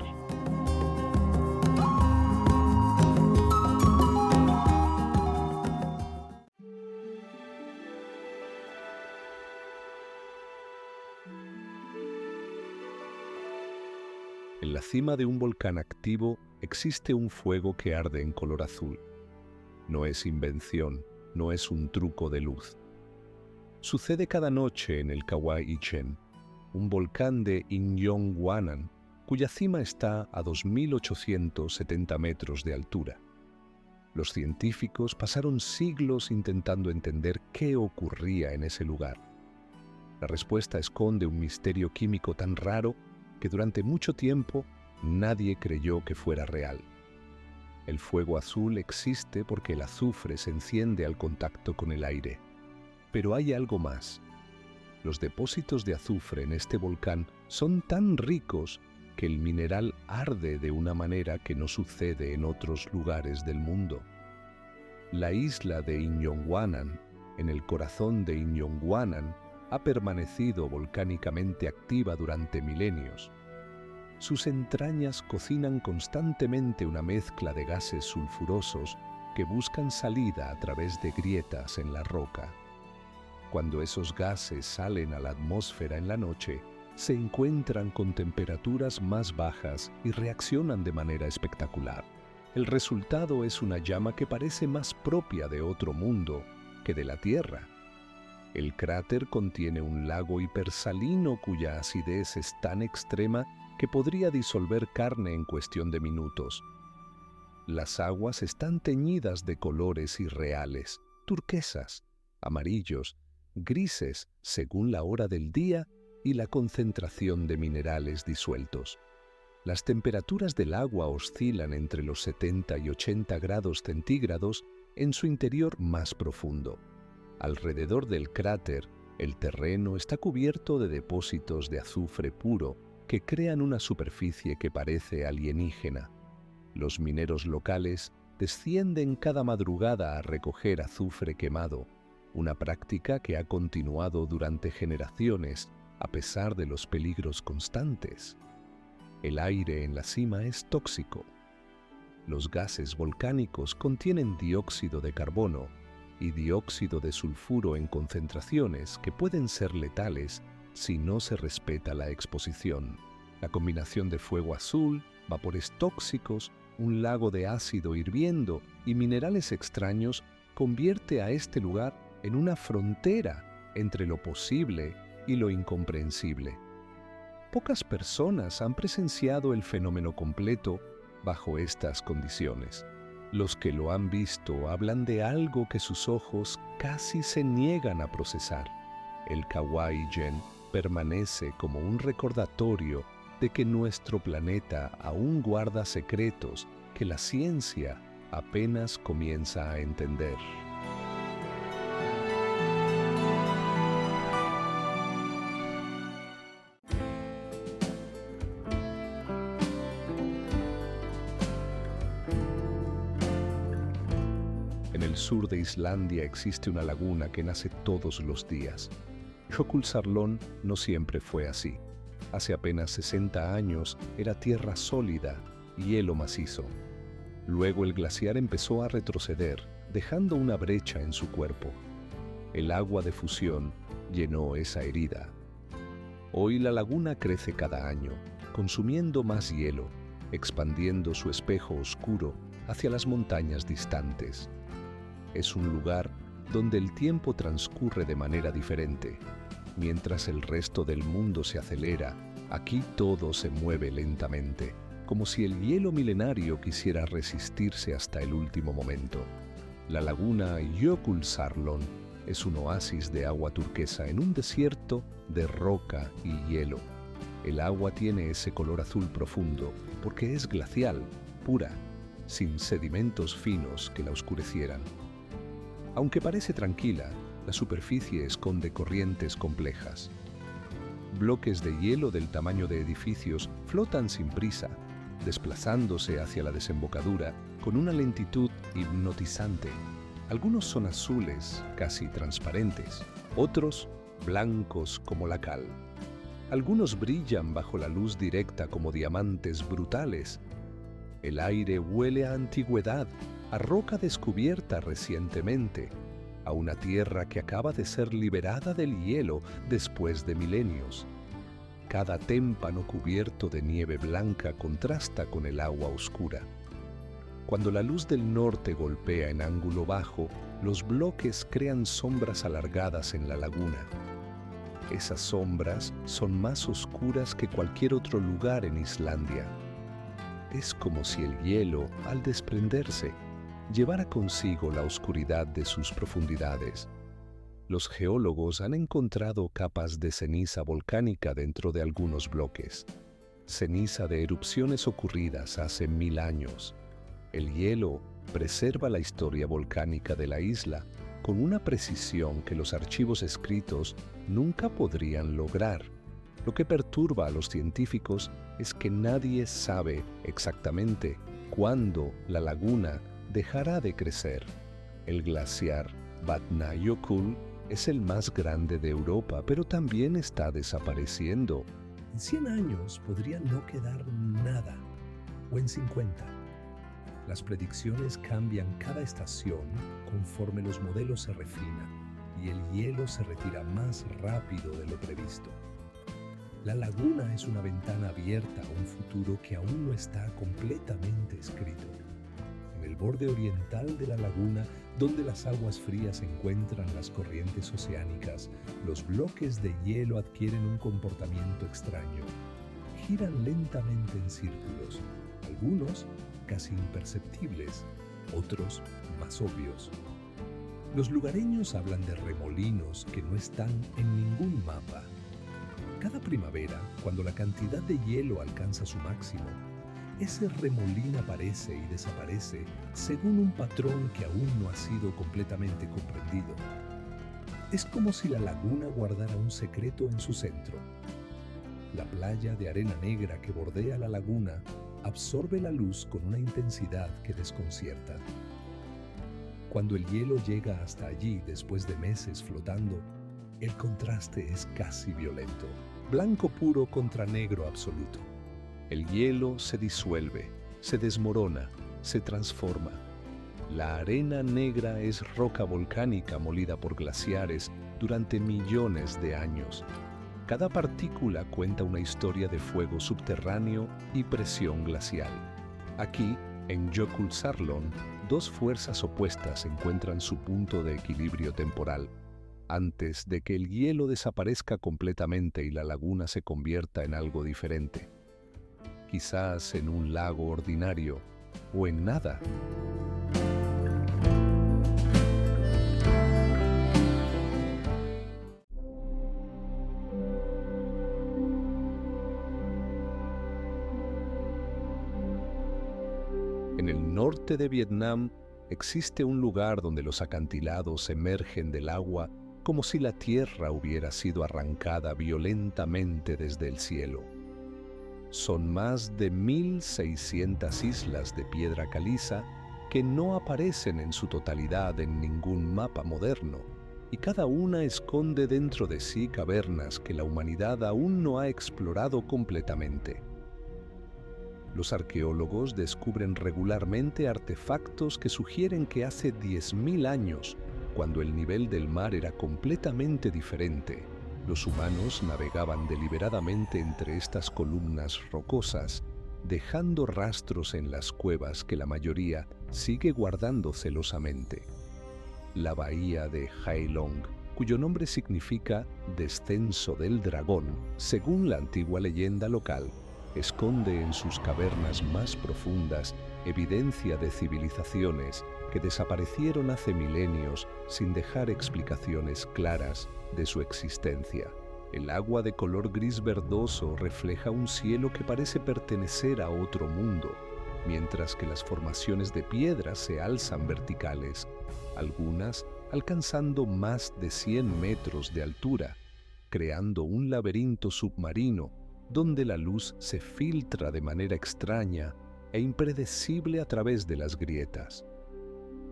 En la cima de un volcán activo existe un fuego que arde en color azul. No es invención, no es un truco de luz. Sucede cada noche en el Kawah Ichen, un volcán de Inyoungwanan, cuya cima está a 2.870 metros de altura. Los científicos pasaron siglos intentando entender qué ocurría en ese lugar. La respuesta esconde un misterio químico tan raro que durante mucho tiempo nadie creyó que fuera real. El fuego azul existe porque el azufre se enciende al contacto con el aire. Pero hay algo más. Los depósitos de azufre en este volcán son tan ricos que el mineral arde de una manera que no sucede en otros lugares del mundo. La isla de Inyoungwanan, en el corazón de Inyoungwanan, ha permanecido volcánicamente activa durante milenios. Sus entrañas cocinan constantemente una mezcla de gases sulfurosos que buscan salida a través de grietas en la roca. Cuando esos gases salen a la atmósfera en la noche, se encuentran con temperaturas más bajas y reaccionan de manera espectacular. El resultado es una llama que parece más propia de otro mundo que de la Tierra. El cráter contiene un lago hipersalino cuya acidez es tan extrema que podría disolver carne en cuestión de minutos. Las aguas están teñidas de colores irreales, turquesas, amarillos, grises según la hora del día y la concentración de minerales disueltos. Las temperaturas del agua oscilan entre los 70 y 80 grados centígrados en su interior más profundo. Alrededor del cráter, el terreno está cubierto de depósitos de azufre puro que crean una superficie que parece alienígena. Los mineros locales descienden cada madrugada a recoger azufre quemado, una práctica que ha continuado durante generaciones a pesar de los peligros constantes. El aire en la cima es tóxico. Los gases volcánicos contienen dióxido de carbono y dióxido de sulfuro en concentraciones que pueden ser letales si no se respeta la exposición. La combinación de fuego azul, vapores tóxicos, un lago de ácido hirviendo y minerales extraños convierte a este lugar en una frontera entre lo posible y lo incomprensible. Pocas personas han presenciado el fenómeno completo bajo estas condiciones. Los que lo han visto hablan de algo que sus ojos casi se niegan a procesar. El Kawah Ichen permanece como un recordatorio de que nuestro planeta aún guarda secretos que la ciencia apenas comienza a entender. En el sur de Islandia existe una laguna que nace todos los días. Jökulsárlón no siempre fue así. Hace apenas 60 años era tierra sólida, hielo macizo. Luego el glaciar empezó a retroceder, dejando una brecha en su cuerpo. El agua de fusión llenó esa herida. Hoy la laguna crece cada año, consumiendo más hielo, expandiendo su espejo oscuro hacia las montañas distantes. Es un lugar donde el tiempo transcurre de manera diferente. Mientras el resto del mundo se acelera, aquí todo se mueve lentamente, como si el hielo milenario quisiera resistirse hasta el último momento. La laguna Jökulsárlón es un oasis de agua turquesa en un desierto de roca y hielo. El agua tiene ese color azul profundo porque es glacial, pura, sin sedimentos finos que la oscurecieran. Aunque parece tranquila, la superficie esconde corrientes complejas. Bloques de hielo del tamaño de edificios flotan sin prisa, desplazándose hacia la desembocadura con una lentitud hipnotizante. Algunos son azules, casi transparentes, otros blancos como la cal. Algunos brillan bajo la luz directa como diamantes brutales. El aire huele a antigüedad, a roca descubierta recientemente, a una tierra que acaba de ser liberada del hielo después de milenios. Cada témpano cubierto de nieve blanca contrasta con el agua oscura. Cuando la luz del norte golpea en ángulo bajo, los bloques crean sombras alargadas en la laguna. Esas sombras son más oscuras que cualquier otro lugar en Islandia. Es como si el hielo, al desprenderse, llevara consigo la oscuridad de sus profundidades. Los geólogos han encontrado capas de ceniza volcánica dentro de algunos bloques, ceniza de erupciones ocurridas hace 1000 años. El hielo preserva la historia volcánica de la isla con una precisión que los archivos escritos nunca podrían lograr. Lo que perturba a los científicos es que nadie sabe exactamente cuándo la laguna dejará de crecer. El glaciar Vatnajökull es el más grande de Europa, pero también está desapareciendo. En 100 años podría no quedar nada, o en 50. Las predicciones cambian cada estación conforme los modelos se refinan y el hielo se retira más rápido de lo previsto. La laguna es una ventana abierta a un futuro que aún no está completamente escrito. En el borde oriental de la laguna, donde las aguas frías encuentran las corrientes oceánicas, los bloques de hielo adquieren un comportamiento extraño. Giran lentamente en círculos, algunos casi imperceptibles, otros más obvios. Los lugareños hablan de remolinos que no están en ningún mapa. Cada primavera, cuando la cantidad de hielo alcanza su máximo, ese remolín aparece y desaparece según un patrón que aún no ha sido completamente comprendido. Es como si la laguna guardara un secreto en su centro. La playa de arena negra que bordea la laguna absorbe la luz con una intensidad que desconcierta. Cuando el hielo llega hasta allí después de meses flotando, el contraste es casi violento. Blanco puro contra negro absoluto. El hielo se disuelve, se desmorona, se transforma. La arena negra es roca volcánica molida por glaciares durante millones de años. Cada partícula cuenta una historia de fuego subterráneo y presión glacial. Aquí, en Jökulsárlón, dos fuerzas opuestas encuentran su punto de equilibrio temporal, antes de que el hielo desaparezca completamente y la laguna se convierta en algo diferente. Quizás en un lago ordinario o en nada. En el norte de Vietnam existe un lugar donde los acantilados emergen del agua como si la tierra hubiera sido arrancada violentamente desde el cielo. Son más de 1600 islas de piedra caliza que no aparecen en su totalidad en ningún mapa moderno, y cada una esconde dentro de sí cavernas que la humanidad aún no ha explorado completamente. Los arqueólogos descubren regularmente artefactos que sugieren que hace 10.000 años, cuando el nivel del mar era completamente diferente, los humanos navegaban deliberadamente entre estas columnas rocosas, dejando rastros en las cuevas que la mayoría sigue guardando celosamente. La bahía de Hai Long cuyo nombre significa descenso del dragón, según la antigua leyenda local, esconde en sus cavernas más profundas evidencia de civilizaciones que desaparecieron hace milenios sin dejar explicaciones claras de su existencia. El agua de color gris verdoso refleja un cielo que parece pertenecer a otro mundo, mientras que las formaciones de piedra se alzan verticales, algunas alcanzando más de 100 metros de altura, creando un laberinto submarino donde la luz se filtra de manera extraña e impredecible a través de las grietas.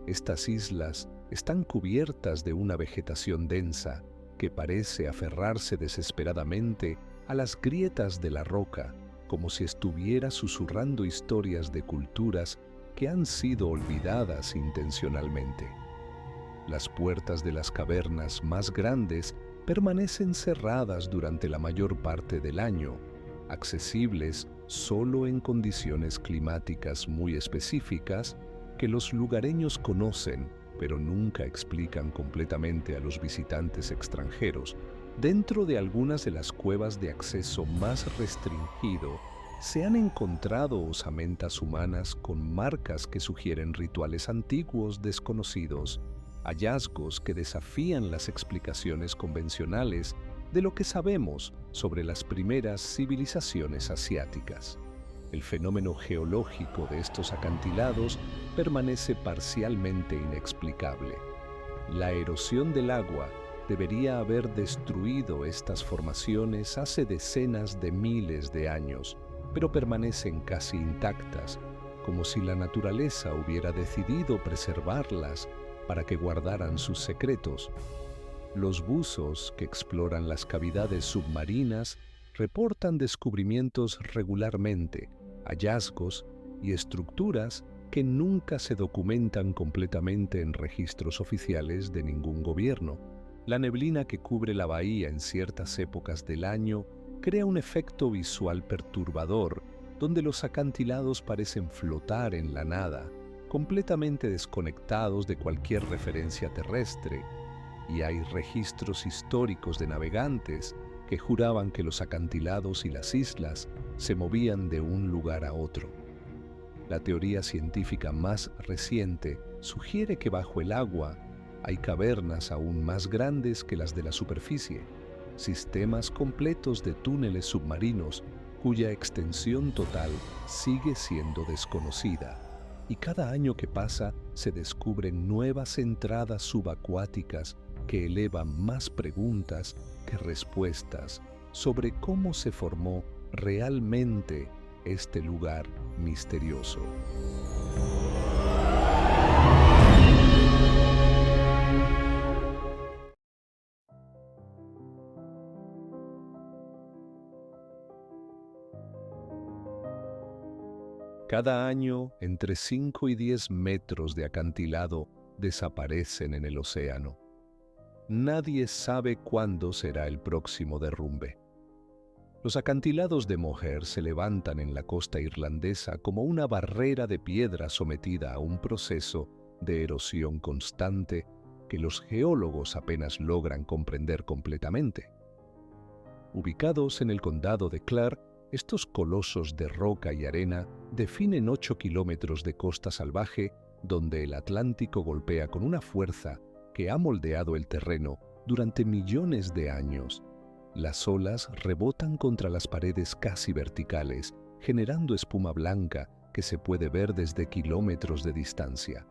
Estas islas están cubiertas de una vegetación densa que parece aferrarse desesperadamente a las grietas de la roca, como si estuviera susurrando historias de culturas que han sido olvidadas intencionalmente. Las puertas de las cavernas más grandes permanecen cerradas durante la mayor parte del año, accesibles solo en condiciones climáticas muy específicas que los lugareños conocen, pero nunca explican completamente a los visitantes extranjeros. Dentro de algunas de las cuevas de acceso más restringido, se han encontrado osamentas humanas con marcas que sugieren rituales antiguos desconocidos, hallazgos que desafían las explicaciones convencionales de lo que sabemos sobre las primeras civilizaciones asiáticas. El fenómeno geológico de estos acantilados permanece parcialmente inexplicable. La erosión del agua debería haber destruido estas formaciones hace decenas de miles de años, pero permanecen casi intactas, como si la naturaleza hubiera decidido preservarlas para que guardaran sus secretos. Los buzos que exploran las cavidades submarinas reportan descubrimientos regularmente, hallazgos y estructuras que nunca se documentan completamente en registros oficiales de ningún gobierno. La neblina que cubre la bahía en ciertas épocas del año crea un efecto visual perturbador, donde los acantilados parecen flotar en la nada, completamente desconectados de cualquier referencia terrestre, y hay registros históricos de navegantes que juraban que los acantilados y las islas se movían de un lugar a otro. La teoría científica más reciente sugiere que bajo el agua hay cavernas aún más grandes que las de la superficie, sistemas completos de túneles submarinos cuya extensión total sigue siendo desconocida, y cada año que pasa se descubren nuevas entradas subacuáticas que elevan más preguntas que respuestas sobre cómo se formó realmente este lugar misterioso. Cada año, entre 5 y 10 metros de acantilado desaparecen en el océano. Nadie sabe cuándo será el próximo derrumbe. Los acantilados de Moher se levantan en la costa irlandesa como una barrera de piedra sometida a un proceso de erosión constante que los geólogos apenas logran comprender completamente. Ubicados en el condado de Clare, estos colosos de roca y arena definen 8 kilómetros de costa salvaje donde el Atlántico golpea con una fuerza que ha moldeado el terreno durante millones de años. Las olas rebotan contra las paredes casi verticales, generando espuma blanca que se puede ver desde kilómetros de distancia.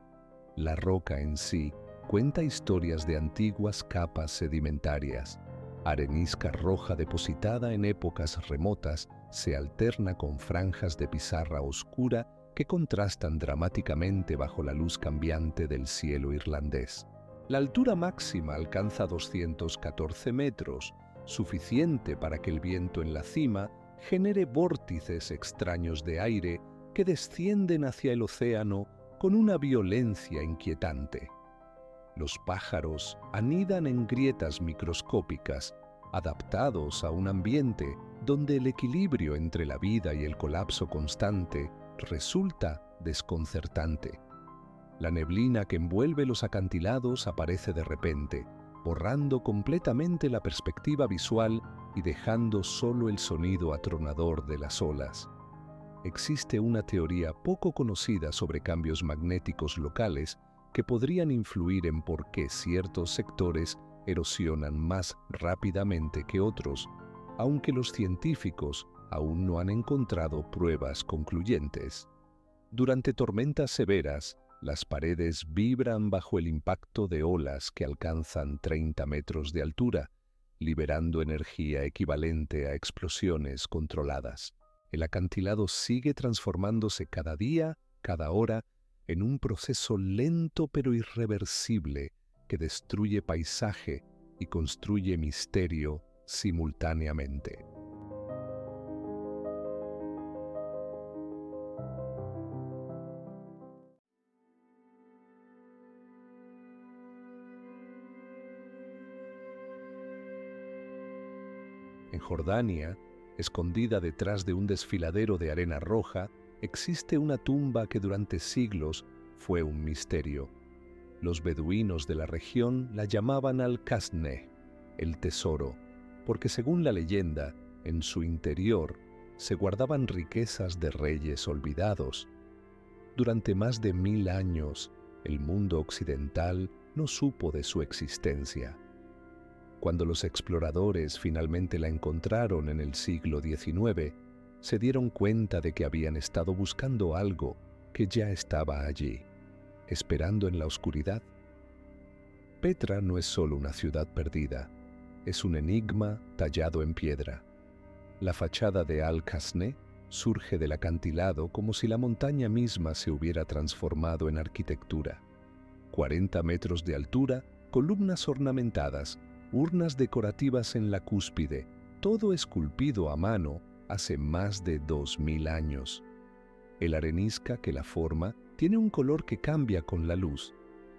La roca en sí cuenta historias de antiguas capas sedimentarias. Arenisca roja depositada en épocas remotas se alterna con franjas de pizarra oscura que contrastan dramáticamente bajo la luz cambiante del cielo irlandés. La altura máxima alcanza 214 metros, suficiente para que el viento en la cima genere vórtices extraños de aire que descienden hacia el océano con una violencia inquietante. Los pájaros anidan en grietas microscópicas, adaptados a un ambiente donde el equilibrio entre la vida y el colapso constante resulta desconcertante. La neblina que envuelve los acantilados aparece de repente, borrando completamente la perspectiva visual y dejando solo el sonido atronador de las olas. Existe una teoría poco conocida sobre cambios magnéticos locales que podrían influir en por qué ciertos sectores erosionan más rápidamente que otros, aunque los científicos aún no han encontrado pruebas concluyentes. Durante tormentas severas, las paredes vibran bajo el impacto de olas que alcanzan 30 metros de altura, liberando energía equivalente a explosiones controladas. El acantilado sigue transformándose cada día, cada hora, en un proceso lento pero irreversible que destruye paisaje y construye misterio simultáneamente. En Jordania, escondida detrás de un desfiladero de arena roja, existe una tumba que durante siglos fue un misterio. Los beduinos de la región la llamaban Al-Kasneh, el tesoro, porque según la leyenda, en su interior se guardaban riquezas de reyes olvidados. Durante más de 1000 años, el mundo occidental no supo de su existencia. Cuando los exploradores finalmente la encontraron en el siglo XIX, se dieron cuenta de que habían estado buscando algo que ya estaba allí, esperando en la oscuridad. Petra no es solo una ciudad perdida, es un enigma tallado en piedra. La fachada de Al-Kasneh surge del acantilado como si la montaña misma se hubiera transformado en arquitectura. 40 metros de altura, columnas ornamentadas, urnas decorativas en la cúspide, todo esculpido a mano hace más de 2000 años. El arenisca que la forma tiene un color que cambia con la luz,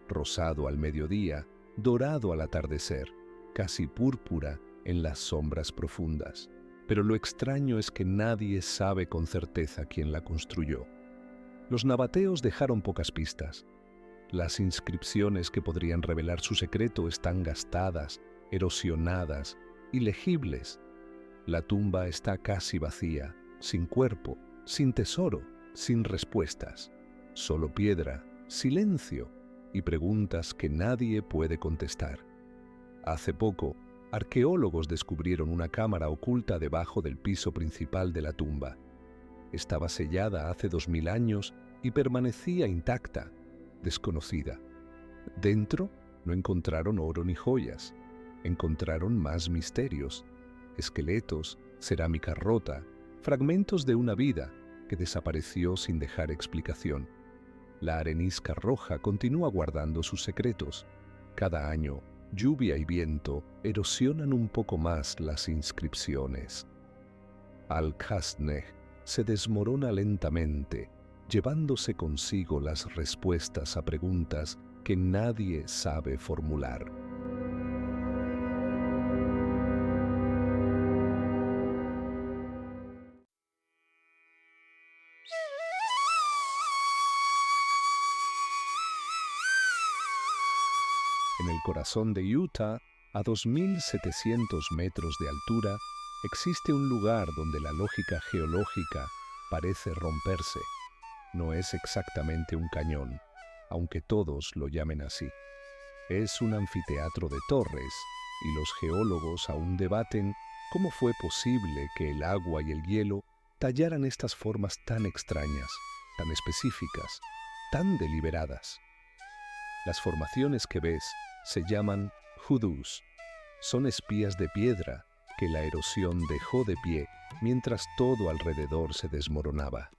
rosado al mediodía, dorado al atardecer, casi púrpura en las sombras profundas. Pero lo extraño es que nadie sabe con certeza quién la construyó. Los nabateos dejaron pocas pistas. Las inscripciones que podrían revelar su secreto están gastadas, erosionadas, ilegibles. La tumba está casi vacía, sin cuerpo, sin tesoro, sin respuestas. Solo piedra, silencio y preguntas que nadie puede contestar. Hace poco, arqueólogos descubrieron una cámara oculta debajo del piso principal de la tumba. Estaba sellada hace 2000 años y permanecía intacta, desconocida. Dentro no encontraron oro ni joyas. Encontraron más misterios, esqueletos, cerámica rota, fragmentos de una vida que desapareció sin dejar explicación. La arenisca roja continúa guardando sus secretos. Cada año, lluvia y viento erosionan un poco más las inscripciones. Al-Kasneh se desmorona lentamente, llevándose consigo las respuestas a preguntas que nadie sabe formular. En el corazón de Utah, a 2700 metros de altura, existe un lugar donde la lógica geológica parece romperse. No es exactamente un cañón, aunque todos lo llamen así. Es un anfiteatro de torres, y los geólogos aún debaten cómo fue posible que el agua y el hielo tallaran estas formas tan extrañas, tan específicas, tan deliberadas. Las formaciones que ves se llaman hoodoos. Son espías de piedra que la erosión dejó de pie mientras todo alrededor se desmoronaba.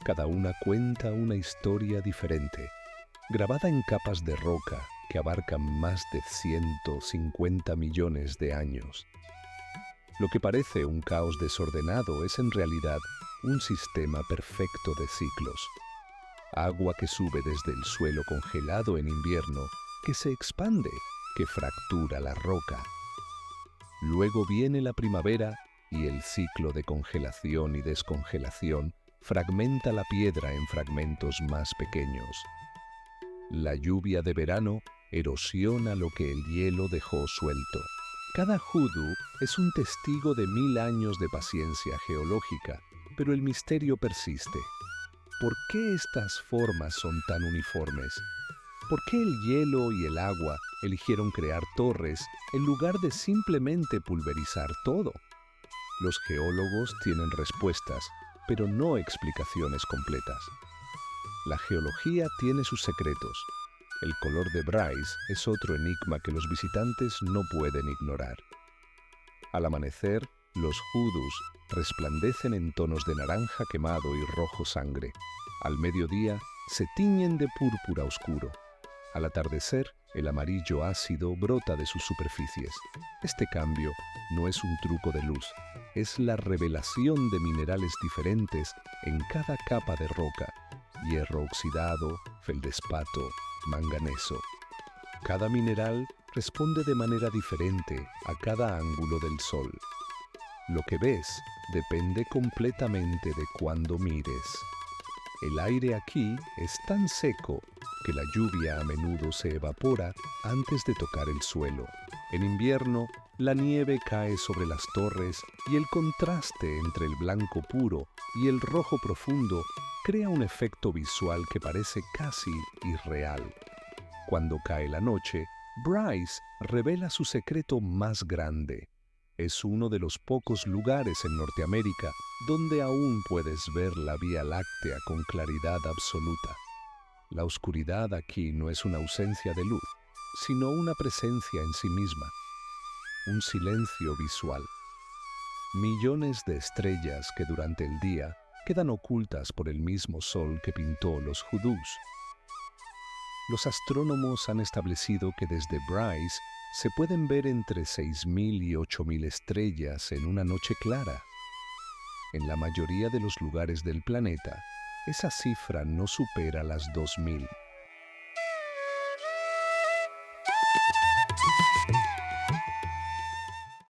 Cada una cuenta una historia diferente, grabada en capas de roca que abarcan más de 150 millones de años. Lo que parece un caos desordenado es en realidad un sistema perfecto de ciclos. Agua que sube desde el suelo congelado en invierno, que se expande, que fractura la roca. Luego viene la primavera y el ciclo de congelación y descongelación fragmenta la piedra en fragmentos más pequeños. La lluvia de verano erosiona lo que el hielo dejó suelto. Cada hoodoo es un testigo de 1000 años de paciencia geológica, pero el misterio persiste. ¿Por qué estas formas son tan uniformes? ¿Por qué el hielo y el agua eligieron crear torres en lugar de simplemente pulverizar todo? Los geólogos tienen respuestas, pero no explicaciones completas. La geología tiene sus secretos. El color de Bryce es otro enigma que los visitantes no pueden ignorar. Al amanecer, los hoodoos resplandecen en tonos de naranja quemado y rojo sangre. Al mediodía, se tiñen de púrpura oscuro. Al atardecer, el amarillo ácido brota de sus superficies. Este cambio no es un truco de luz, es la revelación de minerales diferentes en cada capa de roca: hierro oxidado, feldespato, manganeso. Cada mineral responde de manera diferente a cada ángulo del sol. Lo que ves depende completamente de cuándo mires. El aire aquí es tan seco que la lluvia a menudo se evapora antes de tocar el suelo. En invierno, la nieve cae sobre las torres y el contraste entre el blanco puro y el rojo profundo crea un efecto visual que parece casi irreal. Cuando cae la noche, Bryce revela su secreto más grande. Es uno de los pocos lugares en Norteamérica donde aún puedes ver la Vía Láctea con claridad absoluta. La oscuridad aquí no es una ausencia de luz, sino una presencia en sí misma, un silencio visual. Millones de estrellas que durante el día quedan ocultas por el mismo sol que pintó los hoodoos. Los astrónomos han establecido que desde Bryce se pueden ver entre 6.000 y 8.000 estrellas en una noche clara. En la mayoría de los lugares del planeta, esa cifra no supera las 2.000.